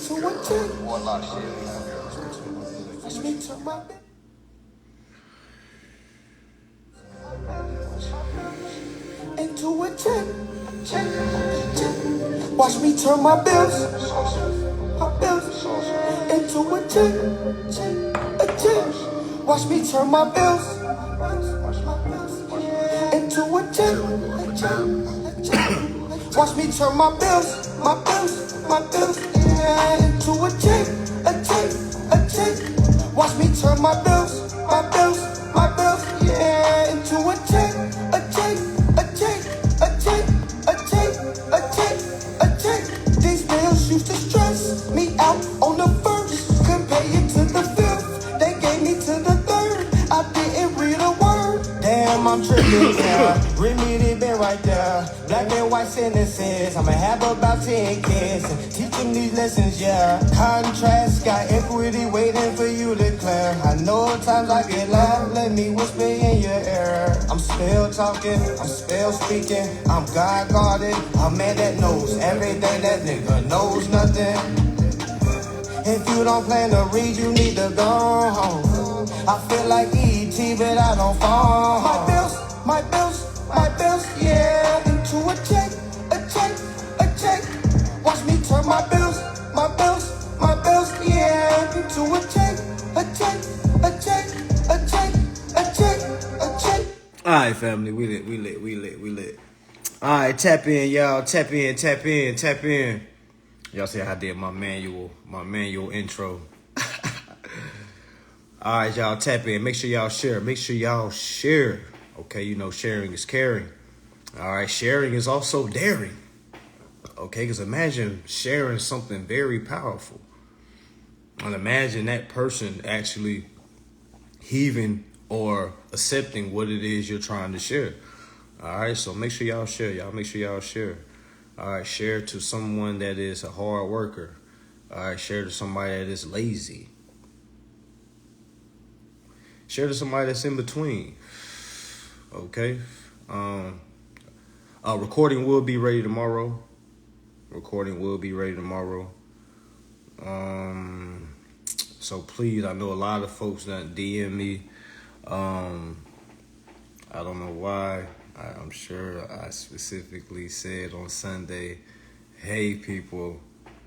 into a check. Watch me turn my bills into a check. Watch me turn my bills into a check. Watch me turn my bills into a check. Watch me turn my bills, yeah, into a check. Watch me turn my bills, yeah, into a check. These bills used to stress me out on the first. Couldn't pay it to the fifth. They gave me to the third. I didn't read a word. Damn, I'm tripping, yeah. Read me, they been right there. Black and white sentences. I'ma have about 10 kids and teach them these lessons, yeah. Contrast, got equity waiting for you to clear. I know times I get loud. Let me whisper in your ear. I'm spell talking, I'm spell speaking. I'm God guarded, a man that knows everything. That nigga knows nothing. If you don't plan to read, you need to go home. I feel like E.T., but I don't fall. My bills, yeah, into a check. Watch me turn my bills, yeah, into a check. All right, family, we lit. All right, tap in, y'all. Tap in. Y'all see how I did my manual intro. All right, y'all, tap in. Make sure y'all share. Okay, you know sharing is caring. All right, sharing is also daring. Okay, because imagine sharing something very powerful. And imagine that person actually heaving or accepting what it is you're trying to share. All right, so make sure y'all share. All right, share to someone that is a hard worker. All right, share to somebody that is lazy. Share to somebody that's in between. Okay. Recording will be ready tomorrow. So please, I know a lot of folks that DM me. I don't know why. I'm sure I specifically said on Sunday, hey people,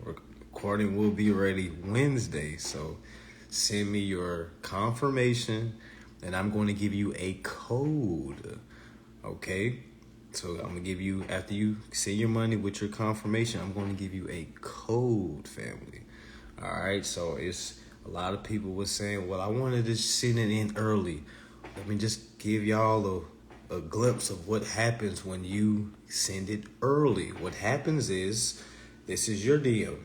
recording will be ready Wednesday. So send me your confirmation and I'm going to give you a code. Okay? So I'm going to give you, after you send your money with your confirmation, I'm going to give you a code, family. All right? So it's a lot of people were saying, well, I wanted to send it in early. Let me just give y'all a glimpse of what happens when you send it early. What happens is, this is your DM.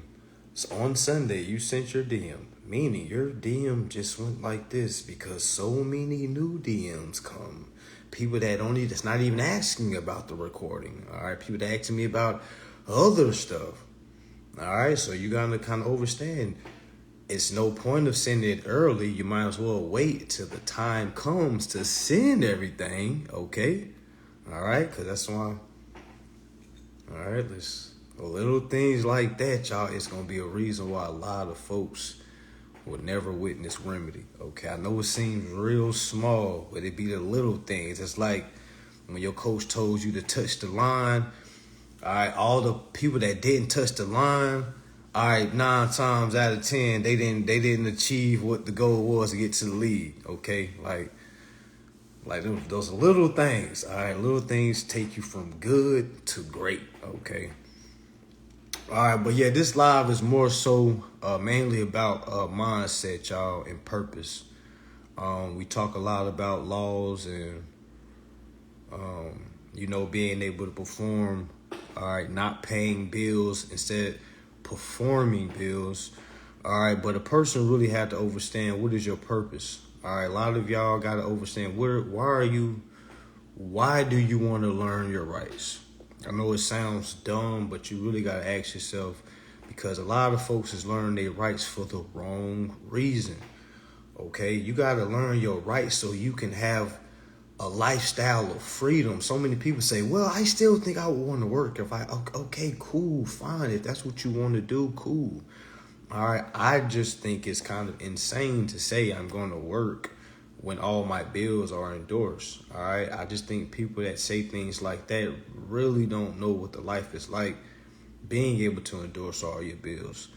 So on Sunday, you sent your DM, meaning your DM just went like this because so many new DMs come. People that's not even asking about the recording. All right, people that asking me about other stuff. All right, so you gotta kind of understand. It's no point of sending it early. You might as well wait till the time comes to send everything, okay? All right, because that's why. All right, little things like that, y'all. It's going to be a reason why a lot of folks will never witness remedy, okay? I know it seems real small, but it be the little things. It's like when your coach told you to touch the line. All right, all the people that didn't touch the line, all right, 9 times out of 10, they didn't achieve what the goal was to get to the league. Okay, like those little things. All right, little things take you from good to great. Okay. All right, but yeah, this live is more so mainly about mindset, y'all, and purpose. We talk a lot about laws and being able to perform. All right, not paying bills, instead performing bills. All right, but a person really had to understand, what is your purpose? All right, a lot of y'all got to understand, why do you want to learn your rights? I know it sounds dumb, but you really got to ask yourself, because a lot of folks is learning their rights for the wrong reason. Okay, you got to learn your rights so you can have a lifestyle of freedom. So many people say, well, I still think I would want to work. Okay, cool, fine. If that's what you want to do, cool. All right, I just think it's kind of insane to say I'm going to work when all my bills are endorsed. All right, I just think people that say things like that really don't know what the life is like being able to endorse all your bills.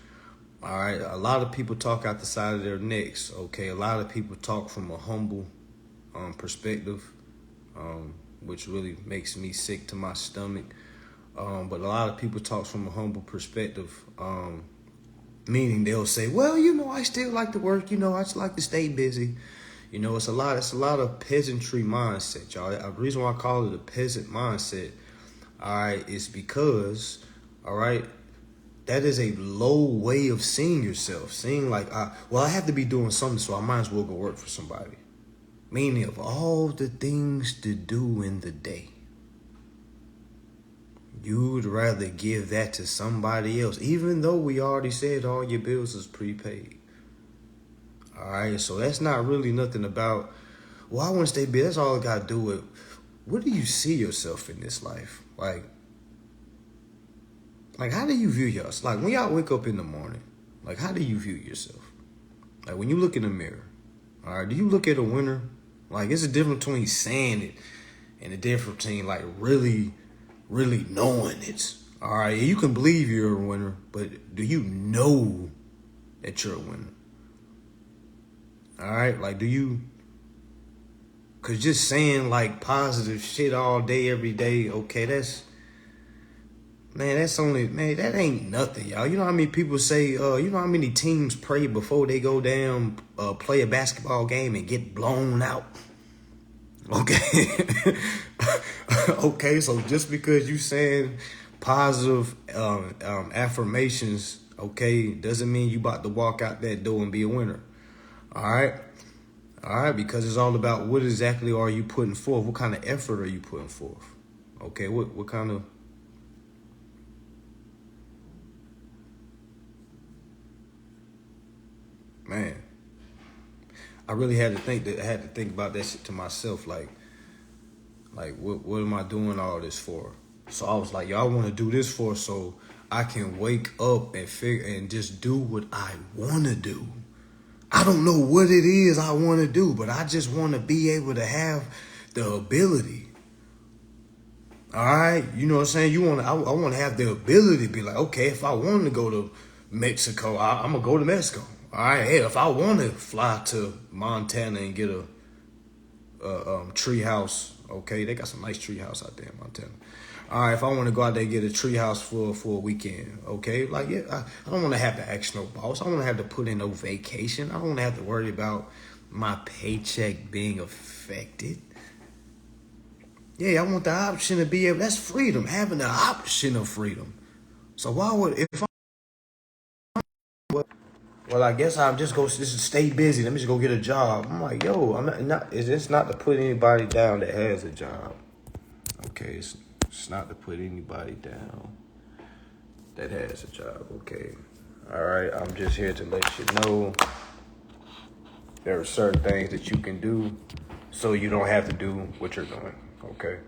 All right, a lot of people talk out the side of their necks. Okay, a lot of people talk from a humble perspective, which really makes me sick to my stomach. But a lot of people talk from a humble perspective. Meaning they'll say, well, I still like to work, I just like to stay busy. It's a lot of peasantry mindset, y'all. The reason why I call it a peasant mindset, all right, is because, all right, that is a low way of seeing yourself. Seeing like, I have to be doing something, so I might as well go work for somebody. Meaning of all the things to do in the day, you'd rather give that to somebody else, even though we already said all your bills is prepaid. All right, so that's not really nothing about, well, I want to stay busy. That's all I got to do with, what do you see yourself in this life? Like, how do you view yourself? Like, when y'all wake up in the morning, like, how do you view yourself? Like, when you look in the mirror, all right, do you look at a winner? Like, it's a difference between saying it and the difference between, like, really knowing it. All right, you can believe you're a winner, but do you know that you're a winner? All right, like, do you? Because just saying, like, positive shit all day, every day, okay, that ain't nothing, y'all. You know how many people say, you know how many teams pray before they go down, play a basketball game and get blown out? Okay. Okay, so just because you saying positive affirmations, okay, doesn't mean you about to walk out that door and be a winner. All right, because it's all about what exactly are you putting forth? What kind of effort are you putting forth? Okay, what kind of... Man, I really had to think about that shit to myself, like what am I doing all this for? So I was like, y'all want to do this for so I can wake up and figure and just do what I want to do. I don't know what it is I want to do, but I just want to be able to have the ability. All right, you know what I'm saying? I want to have the ability to be like, okay, if I want to go to Mexico, I'm gonna go to Mexico. All right, hey, if I want to fly to Montana and get a tree house, okay, they got some nice tree house out there in Montana. All right, if I want to go out there and get a tree house for a weekend, okay, like, yeah, I don't want to have to ask no boss. I don't want to have to put in no vacation. I don't want to have to worry about my paycheck being affected. Yeah, I want the option to be able, that's freedom, having the option of freedom. So why would, well, I guess I'll just stay busy. Let me just go get a job. I'm like, yo, it's not to put anybody down that has a job. Okay, it's not to put anybody down that has a job, okay? All right, I'm just here to let you know there are certain things that you can do so you don't have to do what you're doing, okay?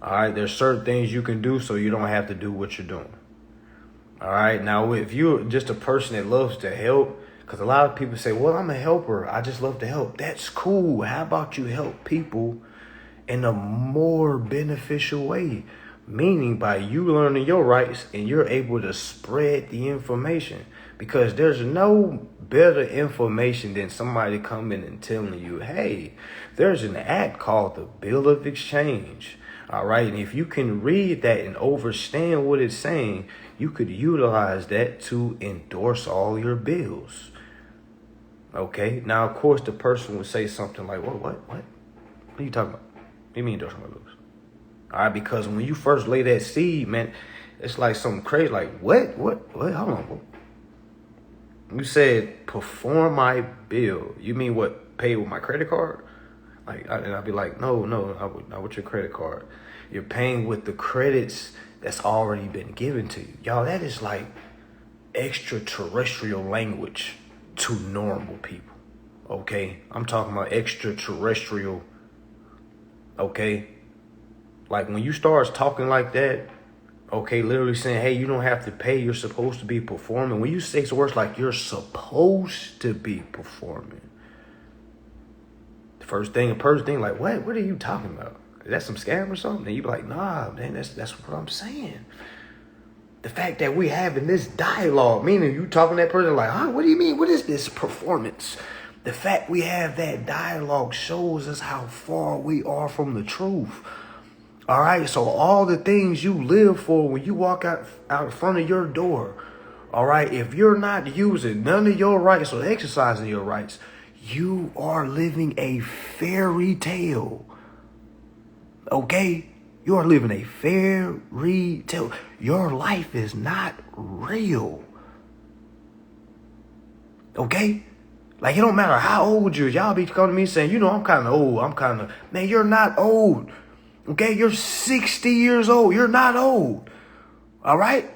All right, there's certain things you can do so you don't have to do what you're doing. All right, now if you're just a person that loves to help, because a lot of people say, well, I'm a helper, I just love to help. That's cool. How about you help people in a more beneficial way? Meaning by you learning your rights and you're able to spread the information. Because there's no better information than somebody coming and telling you, hey, there's an act called the Bill of Exchange. All right, and if you can read that and understand what it's saying, you could utilize that to endorse all your bills. Okay, now, of course, the person would say something like, what? What are you talking about? What do you mean endorse my bills? All right, because when you first lay that seed, man, it's like something crazy. Like, what? Hold on. You said, perform my bill. You mean what? Pay with my credit card? And I'd be like, no, not with your credit card. You're paying with the credits that's already been given to you. Y'all, that is like extraterrestrial language to normal people. Okay? I'm talking about extraterrestrial. Okay? Like when you start talking like that, Okay, literally saying, hey, you don't have to pay. You're supposed to be performing. When you say words like you're supposed to be performing, the first thing, a person think like, what? What are you talking about? Is that some scam or something? And you be like, nah, man, that's what I'm saying. The fact that we having this dialogue, meaning you talking to that person like, huh, what do you mean? What is this performance? The fact we have that dialogue shows us how far we are from the truth. All right, so all the things you live for when you walk out in front of your door, all right, if you're not using none of your rights or exercising your rights, you are living a fairy tale. Okay? You are living a fairy tale. Your life is not real. Okay? Like, it don't matter how old you are. Y'all be coming to me saying, I'm kind of old. Man, you're not old. Okay? You're 60 years old. You're not old. All right?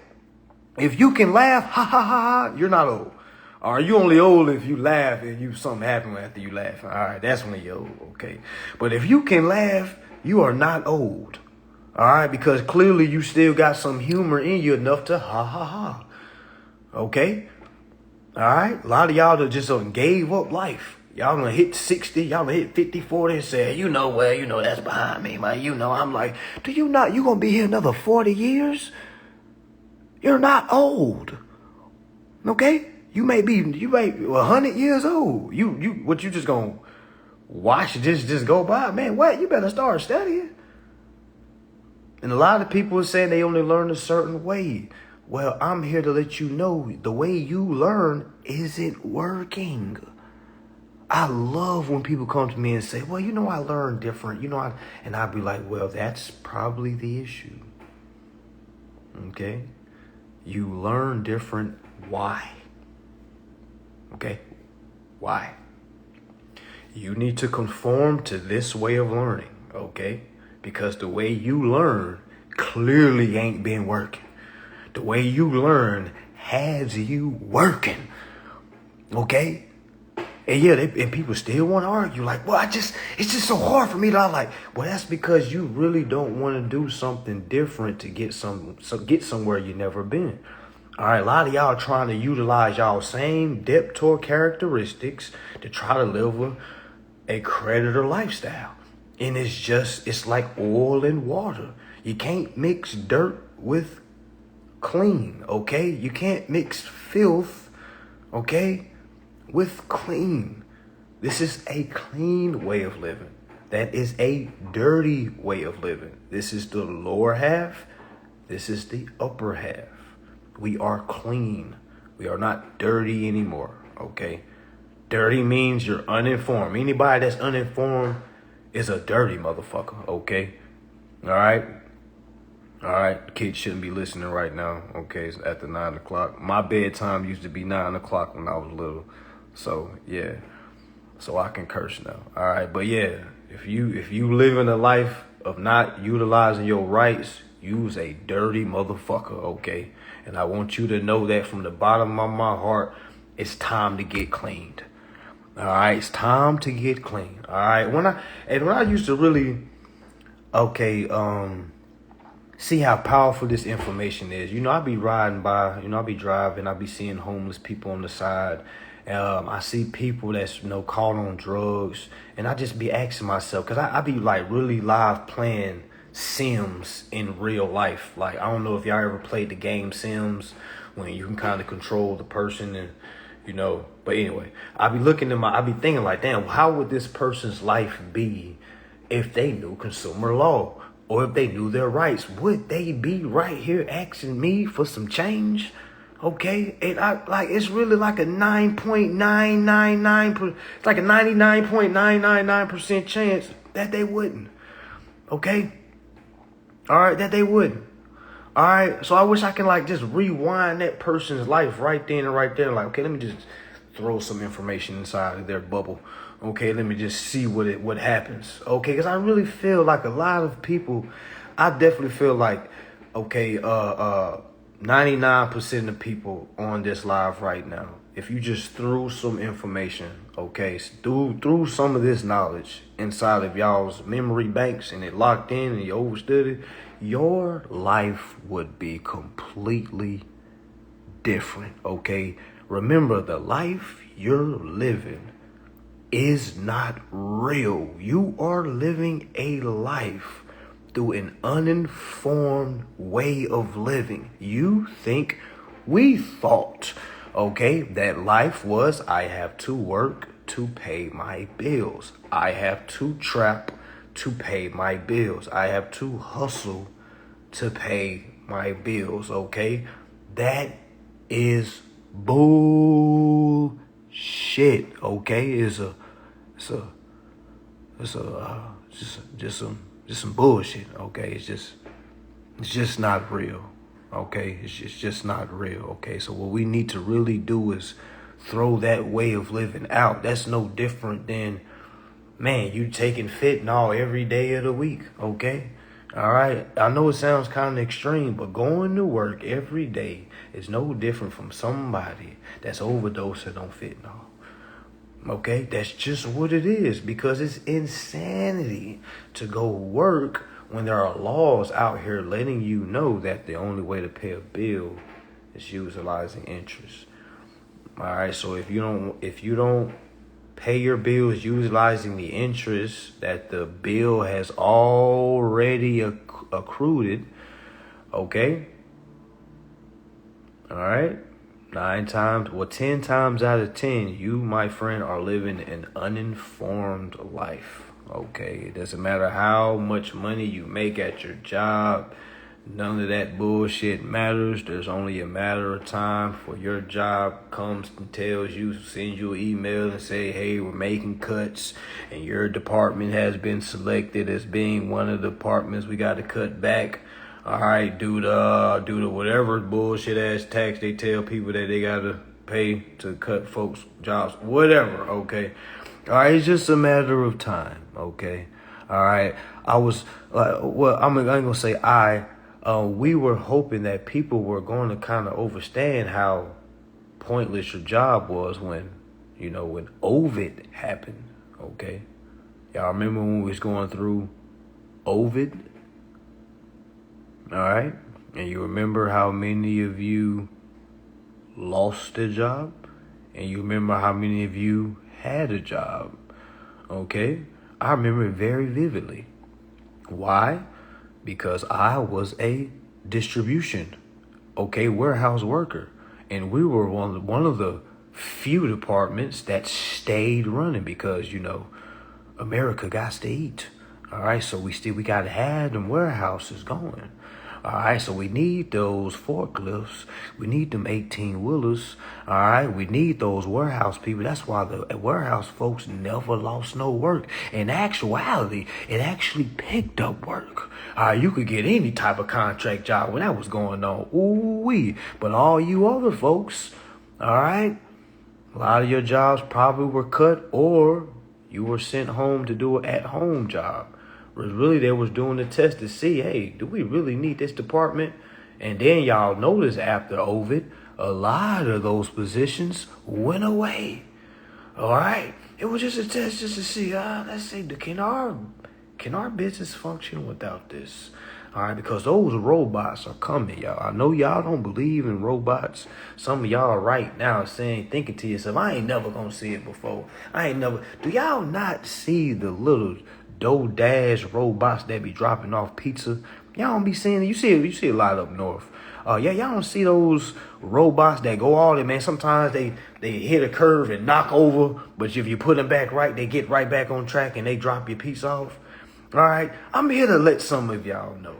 If you can laugh, ha, ha, ha, ha, you're not old. Or you only old if you laugh and something happened after you laugh. All right, that's when you're old, okay? But if you can laugh, you are not old. All right, because clearly you still got some humor in you enough to ha, ha, ha. Okay? All right? A lot of y'all that just gave up life. Y'all gonna hit 60, y'all gonna hit 50, 40 and say, that's behind me, man. I'm like, you gonna be here another 40 years? You're not old. Okay? You may be 100 years old. You just gonna watch just go by? Man, what? You better start studying. And a lot of people are saying they only learn a certain way. Well, I'm here to let you know the way you learn isn't working. I love when people come to me and say, well, I learn different. And I'd be like, well, that's probably the issue. Okay? You learn different. Why? Okay? Why? You need to conform to this way of learning, okay? Because the way you learn clearly ain't been working. The way you learn has you working, okay? And yeah, and people still want to argue like, well, it's just so hard for me to. I'm like, well, that's because you really don't want to do something different to get somewhere you never been. All right, a lot of y'all are trying to utilize y'all same debtor characteristics to try to live a creditor lifestyle. And it's like oil and water. You can't mix dirt with clean, okay? You can't mix filth, okay, with clean. This is a clean way of living. That is a dirty way of living. This is the lower half. This is the upper half. We are clean. We are not dirty anymore, okay? Dirty means you're uninformed. Anybody that's uninformed is a dirty motherfucker, okay? All right? All right, kids shouldn't be listening right now, okay? It's after 9 o'clock. My bedtime used to be 9 o'clock when I was little. So, yeah. So I can curse now, all right? But, yeah, if you live in a life of not utilizing your rights, you's a dirty motherfucker, okay? And I want you to know that from the bottom of my heart, it's time to get cleaned. All right, it's time to get clean. All right, when I used to really, see how powerful this information is. I be riding by, I be driving, I be seeing homeless people on the side. I see people that's caught on drugs, and I just be asking myself, because I be like really live playing Sims in real life. Like, I don't know if y'all ever played the game Sims, when you can kind of control the person and but anyway, I be thinking like, damn, how would this person's life be if they knew consumer law, or if they knew their rights? Would they be right here asking me for some change? Okay, and it's really like a 9.999%, it's like a 99.999% chance that they wouldn't. Okay, all right, that they wouldn't. All right, so I wish I can just rewind that person's life right then and right there. Like, okay, let me just throw some information inside of their bubble. Okay, let me just see what happens. Okay, because I really feel like a lot of people, I definitely feel like, okay, 99% of people on this live right now, if you just threw some information, okay, threw some of this knowledge inside of y'all's memory banks and it locked in and you understood it, your life would be completely different, okay? Remember, the life you're living is not real. You are living a life through an uninformed way of living. We thought, okay, that life was, I have to work to pay my bills. I have to trap to pay my bills. I have to hustle to pay my bills, okay? That is bullshit, okay? Just some bullshit, okay? It's just not real, okay? It's just not real, okay? So what we need to really do is throw that way of living out. That's no different than, man, you taking fentanyl every day of the week, okay? All right, I know it sounds kind of extreme, but going to work every day is no different from somebody that's overdosing on fentanyl. Okay, that's just what it is, because it's insanity to go work when there are laws out here letting you know that the only way to pay a bill is utilizing interest. All right, so if you don't pay your bills utilizing the interest that the bill has already accrued, okay? All right? 10 times out of 10, you, my friend, are living an uninformed life, okay? It doesn't matter how much money you make at your job. None of that bullshit matters. There's only a matter of time for your job comes and sends you an email and say, hey, we're making cuts and your department has been selected as being one of the departments we got to cut back. All right, due to whatever bullshit ass tax they tell people that they got to pay to cut folks' jobs, whatever, okay? All right, it's just a matter of time, okay? All right, we were hoping that people were going to kind of understand how pointless your job was when Ovid happened, okay? Y'all remember when we was going through Ovid? All right? And you remember how many of you lost a job? And you remember how many of you had a job? Okay? I remember it very vividly. Why? Because I was a distribution, warehouse worker. And we were one of the few departments that stayed running because, America got to eat. All right, so we got to have them warehouses going. All right, so we need those forklifts. We need them 18-wheelers. All right, we need those warehouse people. That's why the warehouse folks never lost no work. In actuality, it actually picked up work. All right, you could get any type of contract job when that was going on. Ooh-wee. But all you other folks, all right, a lot of your jobs probably were cut or you were sent home to do an at-home job. Really, they was doing the test to see, hey, do we really need this department? And then y'all notice after Ovid, a lot of those positions went away. All right, it was just a test just to see, let's say, can our business function without this? All right, because those robots are coming, y'all. I know y'all don't believe in robots. Some of y'all right now thinking to yourself, I ain't never gonna see it before. Do y'all not see the little DoorDash robots that be dropping off pizza? Y'all don't be seeing it. You see a lot up north. Y'all don't see those robots that go all in, man. Sometimes they hit a curve and knock over, but if you put them back right, they get right back on track and they drop your piece off. All right, I'm here to let some of y'all know.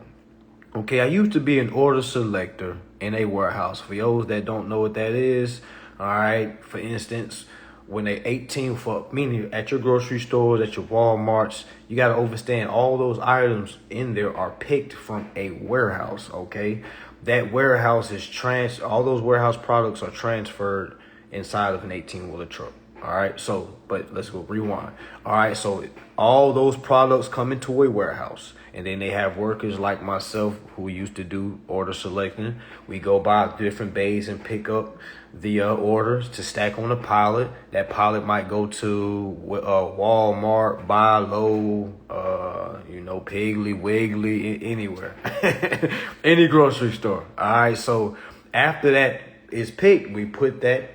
Okay, I used to be an order selector in a warehouse. For those that don't know what that is, all right, for instance, when they 18 meaning at your grocery stores, at your Walmarts, you got to understand all those items in there are picked from a warehouse, okay? That warehouse is all those warehouse products are transferred inside of an 18-wheeler truck, All right, so, but let's go rewind. All right, so all those products come into a warehouse, and then they have workers like myself who used to do order selecting. We go by different bays and pick up the orders to stack on a pallet. That pallet might go to Walmart, Buy Low, Piggly Wiggly, anywhere, any grocery store. All right, so after that is picked, we put that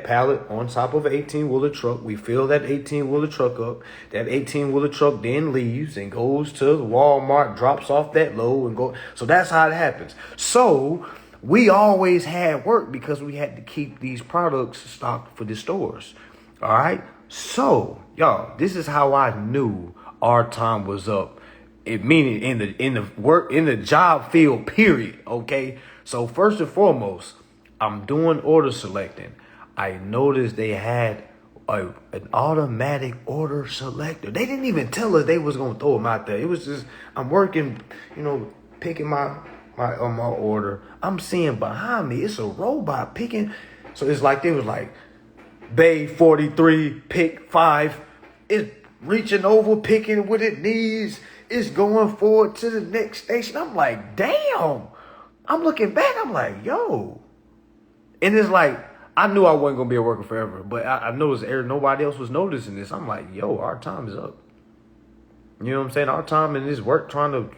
pallet on top of an 18-wheeler truck. We fill that 18-wheeler truck up. That 18-wheeler truck then leaves and goes to Walmart, drops off that load and go. So that's how it happens. So we always had work because we had to keep these products stocked for the stores. All right. So y'all, this is how I knew our time was up. It meaning in the job field, period. Okay. So first and foremost, I'm doing order selecting. I noticed they had an automatic order selector. They didn't even tell us they was gonna throw them out there. It was just I'm working, picking my order. I'm seeing behind me it's a robot picking. So it's like they was like, Bay 43, pick 5. It's reaching over, picking what it needs. It's going forward to the next station. I'm like, damn. I'm looking back. I'm like, yo. And it's like, I knew I wasn't going to be a worker forever, but I noticed nobody else was noticing this. I'm like, yo, our time is up. You know what I'm saying? Our time in this work trying to,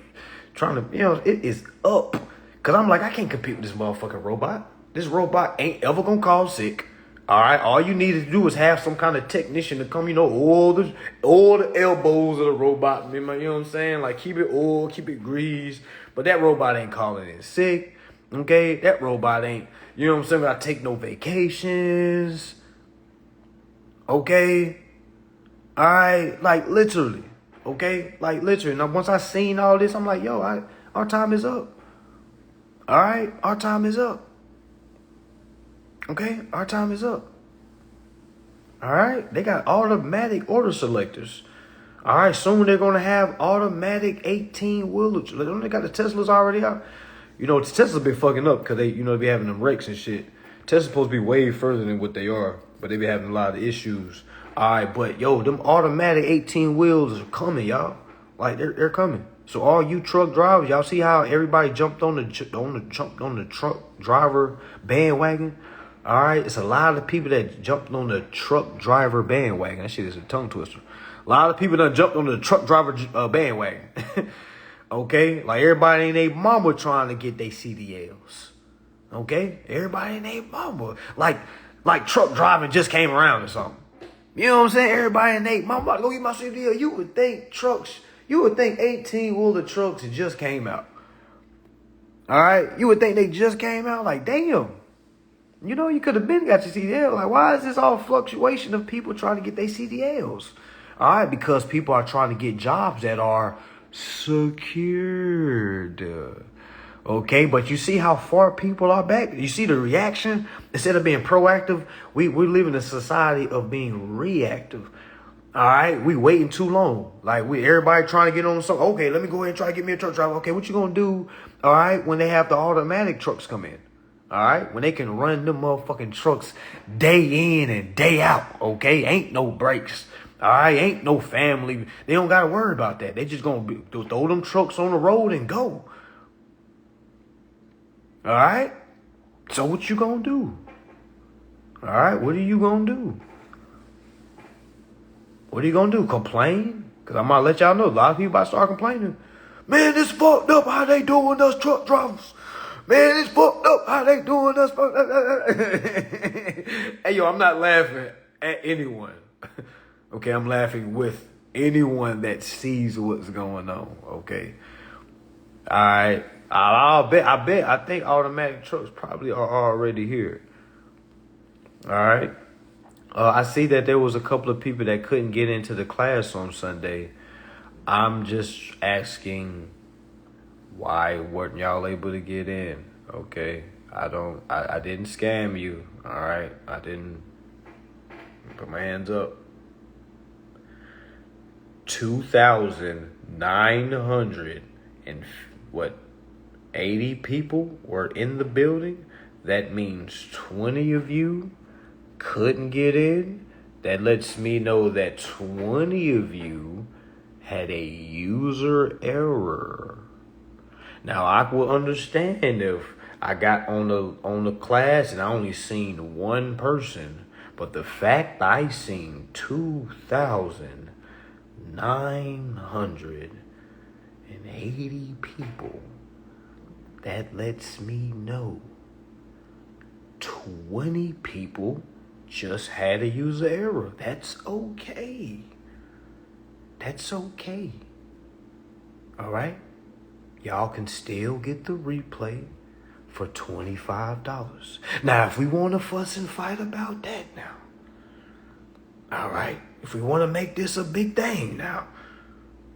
it is up. Because I'm like, I can't compete with this motherfucking robot. This robot ain't ever going to call sick. All right? All you need to do is have some kind of technician to come, oil the elbows of the robot. You know what I'm saying? Like, keep it oiled, keep it greased. But that robot ain't calling in sick. Okay? That robot ain't, you know what I'm saying? I take no vacations. Okay? All right? Like, literally. Okay? Like, literally. Now, once I seen all this, I'm like, yo, our time is up. All right? Our time is up. Okay? Our time is up. All right? They got automatic order selectors. All right? Soon they're going to have automatic 18-wheelers. They got the Teslas already out. Tesla's been fucking up because they be having them wrecks and shit. Tesla's supposed to be way further than what they are, but they be having a lot of issues. All right, but yo, them automatic 18 wheels are coming, y'all. Like they're coming. So all you truck drivers, y'all see how everybody jumped on the truck driver bandwagon? All right, it's a lot of people that jumped on the truck driver bandwagon. That shit is a tongue twister. A lot of people that jumped on the truck driver bandwagon. Okay? Like everybody and their mama trying to get their CDLs. Okay? Everybody and their mama. Like truck driving just came around or something. You know what I'm saying? Everybody and their mama about to go get my CDL. You would think 18-wheeler trucks just came out. All right? You would think they just came out. Like, damn. You could have been got your CDL. Like, why is this all fluctuation of people trying to get their CDLs? All right? Because people are trying to get jobs that are secured. Okay, but you see how far people are back? You see the reaction? Instead of being proactive, we live in a society of being reactive. All right, we waiting too long. Like everybody trying to get on something. Okay, let me go ahead and try to get me a truck driver. Okay, what you gonna do? All right, when they have the automatic trucks come in. All right, when they can run them motherfucking trucks day in and day out. Okay, ain't no breaks. All right, ain't no family. They don't got to worry about that. They just going to throw them trucks on the road and go. All right? So what you going to do? All right, what are you going to do? What are you going to do? Complain? Because I'm going to let y'all know. A lot of people about to start complaining. Man, it's fucked up how they doing us truck drivers. Man, it's fucked up how they doing us. Hey, yo, I'm not laughing at anyone. Okay, I'm laughing with anyone that sees what's going on. Okay, all right. I think automatic trucks probably are already here. All right. I see that there was a couple of people that couldn't get into the class on Sunday. I'm just asking, why weren't y'all able to get in? Okay, I didn't scam you. All right, I didn't put my hands up. 2,980 people were in the building. That means 20 of you couldn't get in, that lets me know that 20 of you had a user error. Now I will understand if I got on the class and I only seen one person, but the fact I seen 2,980 people, that lets me know 20 people just had a user error. That's okay. That's okay. All right? Y'all can still get the replay for $25. Now, if we want to fuss and fight about that now, all right? If we want to make this a big thing now,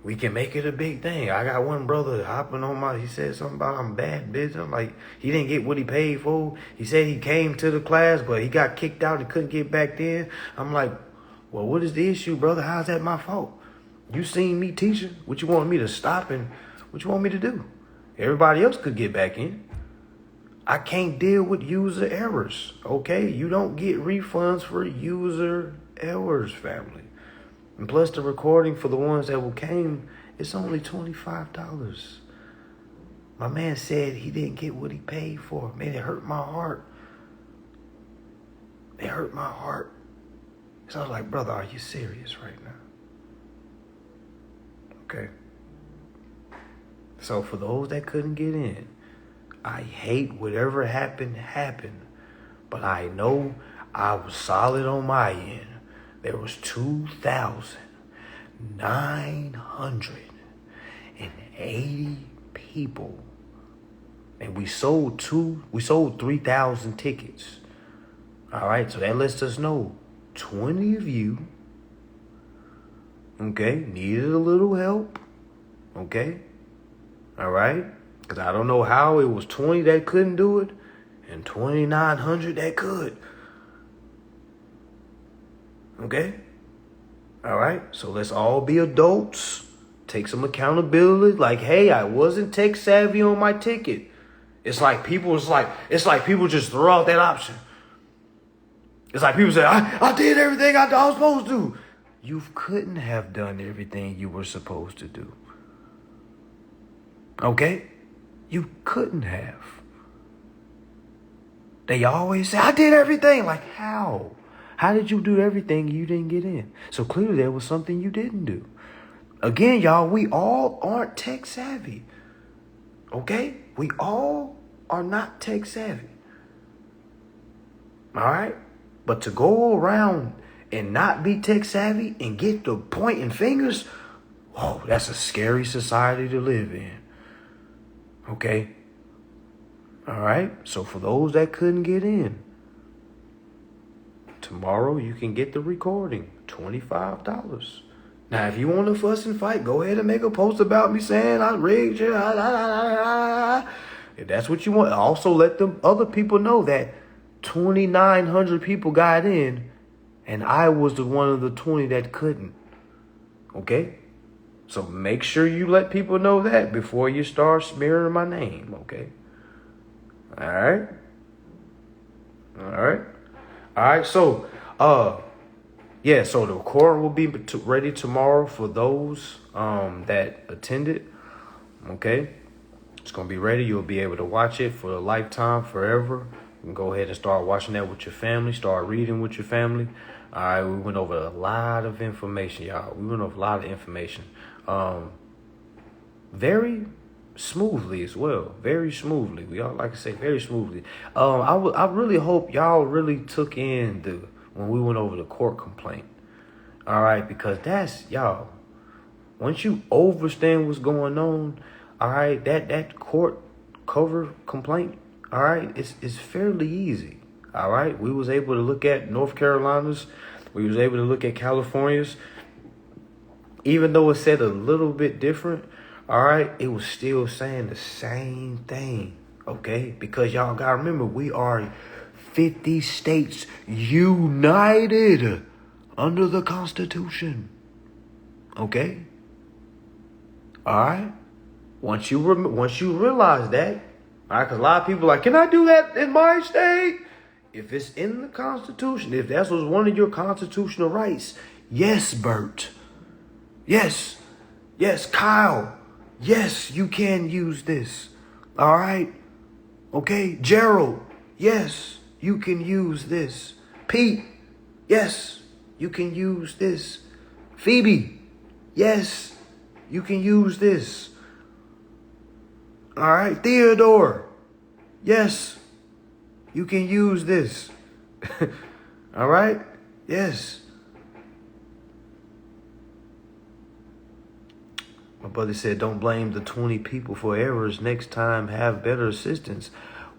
we can make it a big thing. I got one brother hopping on he said something about I'm bad business. I'm like, he didn't get what he paid for. He said he came to the class, but he got kicked out and couldn't get back in. I'm like, well, what is the issue, brother? How's that my fault? You seen me teaching. What you want me to stop and what you want me to do? Everybody else could get back in. I can't deal with user errors, okay? You don't get refunds for user errors, family. And plus the recording for the ones that came, it's only $25. My man said he didn't get what he paid for. Man, it hurt my heart. It hurt my heart. So I was like, brother, are you serious right now? Okay. So for those that couldn't get in, I hate whatever happened. But I know I was solid on my end. There was 2,980 people. And we sold 3,000 tickets. All right, so that lets us know 20 of you, okay, needed a little help. Okay? All right? Because I don't know how it was 20 that couldn't do it and 2,900 that could. Okay? All right? So let's all be adults. Take some accountability. Like, hey, I wasn't tech savvy on my ticket. It's like people just throw out that option. It's like people say, I did everything I was supposed to. You couldn't have done everything you were supposed to do. Okay? You couldn't have. They always say, I did everything. Like, how? How did you do everything you didn't get in? So clearly there was something you didn't do. Again, y'all, we all aren't tech savvy. Okay? We all are not tech savvy. All right? But to go around and not be tech savvy and get the pointing fingers, whoa, that's a scary society to live in. Okay? All right? So for those that couldn't get in, tomorrow you can get the recording, $25. Now, if you want to fuss and fight, go ahead and make a post about me saying I rigged you. If that's what you want, also let them other people know that 2,900 people got in, and I was the one of the 20 that couldn't. Okay? So make sure you let people know that before you start smearing my name, okay? All right? All right? All right, so, so the recording will be ready tomorrow for those that attended, okay? It's going to be ready. You'll be able to watch it for a lifetime, forever. You can go ahead and start watching that with your family, start reading with your family. All right, we went over a lot of information, y'all. We went over a lot of information. Very smoothly as well. Very smoothly. We all like to say very smoothly. I really hope y'all really took in when we went over the court complaint. All right, because that's, y'all, once you understand what's going on, all right, that court cover complaint, all right, it's fairly easy. All right, we was able to look at North Carolina's, we was able to look at California's. Even though it said a little bit different, all right, it was still saying the same thing, okay? Because y'all got to remember, we are 50 states united under the Constitution, okay? All right? Once you realize that, all right, because a lot of people are like, can I do that in my state? if it's in the Constitution, if that was one of your constitutional rights, yes, Bert. Yes. Yes, Kyle. Yes, you can use this. All right? Okay? Gerald. Yes, you can use this. Pete. Yes, you can use this. Phoebe. Yes, you can use this. All right? Theodore. Yes, you can use this. All right? Yes. My brother said, don't blame the 20 people for errors. Next time, have better assistance.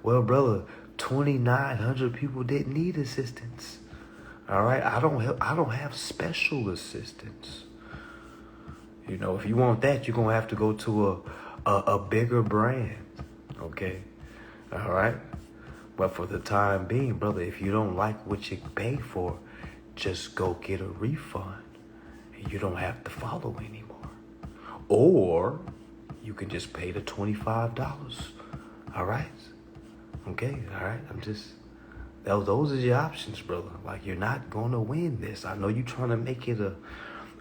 Well, brother, 2,900 people didn't need assistance. All right? I don't have special assistance. You know, if you want that, you're going to have to go to a bigger brand. Okay? All right? But for the time being, brother, if you don't like what you pay for, just go get a refund. And you don't have to follow anymore. Or you can just pay the $25. All right? Okay, all right? Those are your options, brother. Like, you're not going to win this. I know you're trying to make it a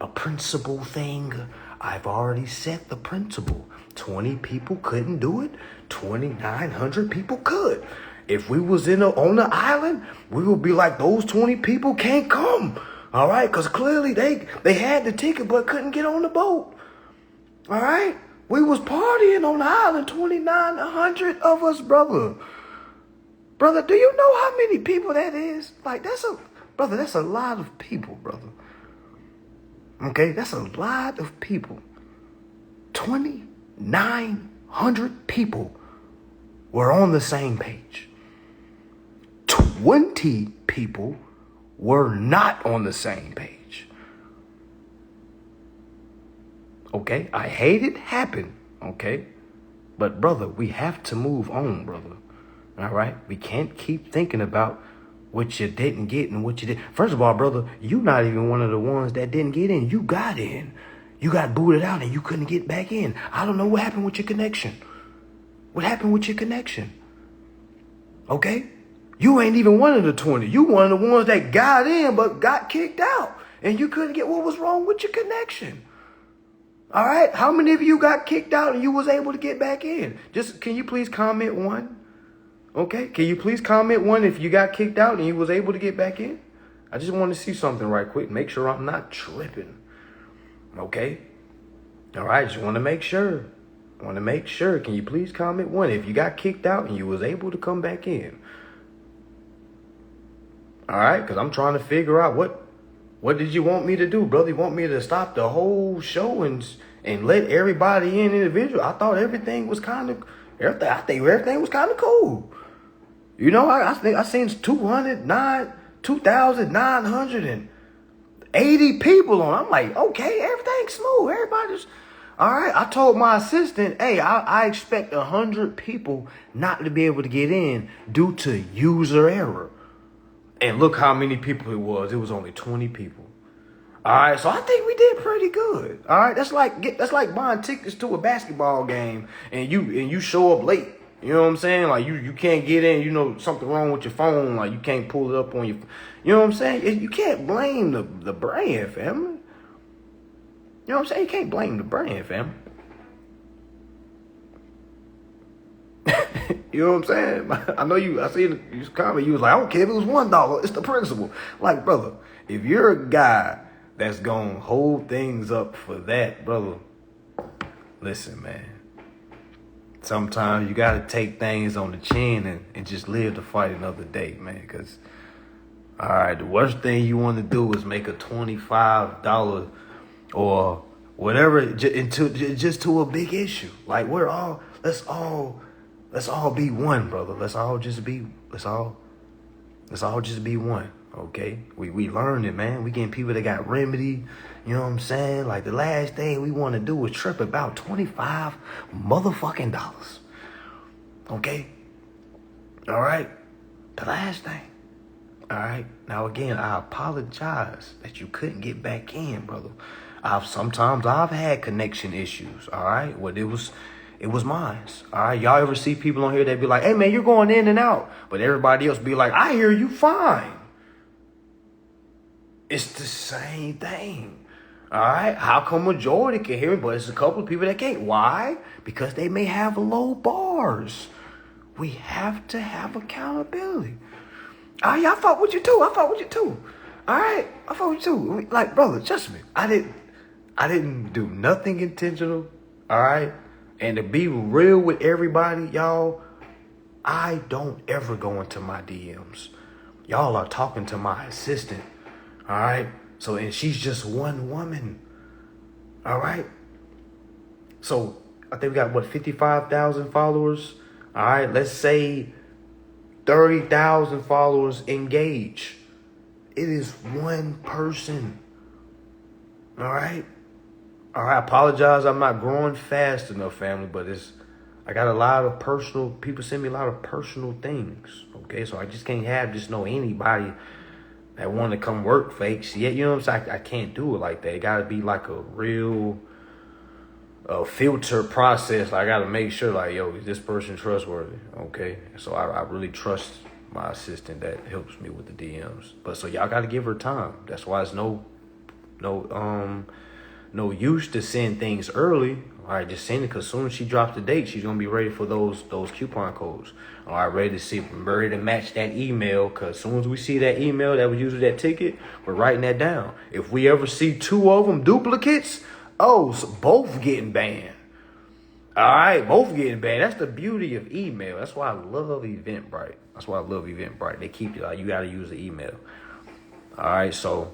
principle thing. I've already set the principle. 20 people couldn't do it. 2,900 people could. If we was on the island, we would be like, those 20 people can't come. All right? Because clearly they had the ticket but couldn't get on the boat. All right? We was partying on the island, 2,900 of us, brother. Brother, do you know how many people that is? Like, that's a lot of people, brother. Okay? That's a lot of people. 2,900 people were on the same page. 20 people were not on the same page. Okay? I hate it happen. Okay? But, brother, we have to move on, brother. All right? We can't keep thinking about what you didn't get and what you did. First of all, brother, you not even one of the ones that didn't get in. You got in. You got booted out and you couldn't get back in. I don't know what happened with your connection. What happened with your connection? Okay? You ain't even one of the 20. You one of the ones that got in but got kicked out. And you couldn't get what was wrong with your connection. All right? How many of you got kicked out and you was able to get back in? Just, can you please comment one? Okay? Can you please comment one if you got kicked out and you was able to get back in? I just want to see something right quick. Make sure I'm not tripping. Okay? All right? Just want to make sure. Can you please comment one if you got kicked out and you was able to come back in? All right? Because I'm trying to figure out what did you want me to do, brother? You want me to stop the whole show and let everybody in individual? I thought everything was kind of, I think everything was kind of cool. You know, I think I seen 2,980 people on. I'm like, okay, everything's smooth. Everybody's all right. I told my assistant, hey, I expect 100 people not to be able to get in due to user error. And look how many people it was. It was only 20 people. All right, so I think we did pretty good. All right, that's like buying tickets to a basketball game and you show up late. You know what I'm saying? Like you can't get in. You know something wrong with your phone. Like you can't pull it up on your. You know what I'm saying? You can't blame the brand, family. You know what I'm saying? You can't blame the brand, family. You know what I'm saying? I know you. I see you comment. You was like, I don't care if it was $1. It's the principle. Like, brother, if you're a guy that's gonna hold things up for that, brother, listen, man. Sometimes you gotta take things on the chin and just live to fight another day, man. Because, all right, the worst thing you want to do is make a $25 or whatever just to a big issue. Like let's all be one, brother. Let's all just be one. Okay, we learning, man. We getting people that got remedy. You know what I'm saying? Like the last thing we want to do is trip about $25 motherfucking dollars. Okay? All right? The last thing. All right? Now again, I apologize that you couldn't get back in, brother. Sometimes I've had connection issues, all right? Well, it It was mine. All right. Y'all ever see people on here that be like, hey man, you're going in and out. But everybody else be like, I hear you fine. It's the same thing. All right. How come majority can hear me, but it's a couple of people that can't? Why? Because they may have low bars. We have to have accountability. All right, I fought with you too. All right, I fought with you too. Like, brother, trust me. I didn't do nothing intentional. All right. And to be real with everybody, y'all, I don't ever go into my DMs. Y'all are talking to my assistant. All right. So, and she's just one woman. All right. So I think we got 55,000 followers. All right. Let's say 30,000 followers engage. It is one person. All right. I apologize. I'm not growing fast enough, family, but I got a lot of people send me a lot of personal things. Okay. So I just can't have just know anybody that want to come work fakes. Yeah, you know what I'm saying? I can't do it like that. It got to be like a real filter process. I got to make sure, like, yo, is this person trustworthy? Okay. So I really trust my assistant that helps me with the DMs. But so y'all got to give her time. That's why it's no use to send things early. All right, just send it, because as soon as she drops the date, she's gonna be ready for those coupon codes. All right, ready to match that email, because as soon as we see that email that was using that ticket, we're writing that down. If we ever see two of them duplicates, so both getting banned. All right, both getting banned. That's the beauty of email. That's why I love Eventbrite. They keep it like you got to use the email. All right, so.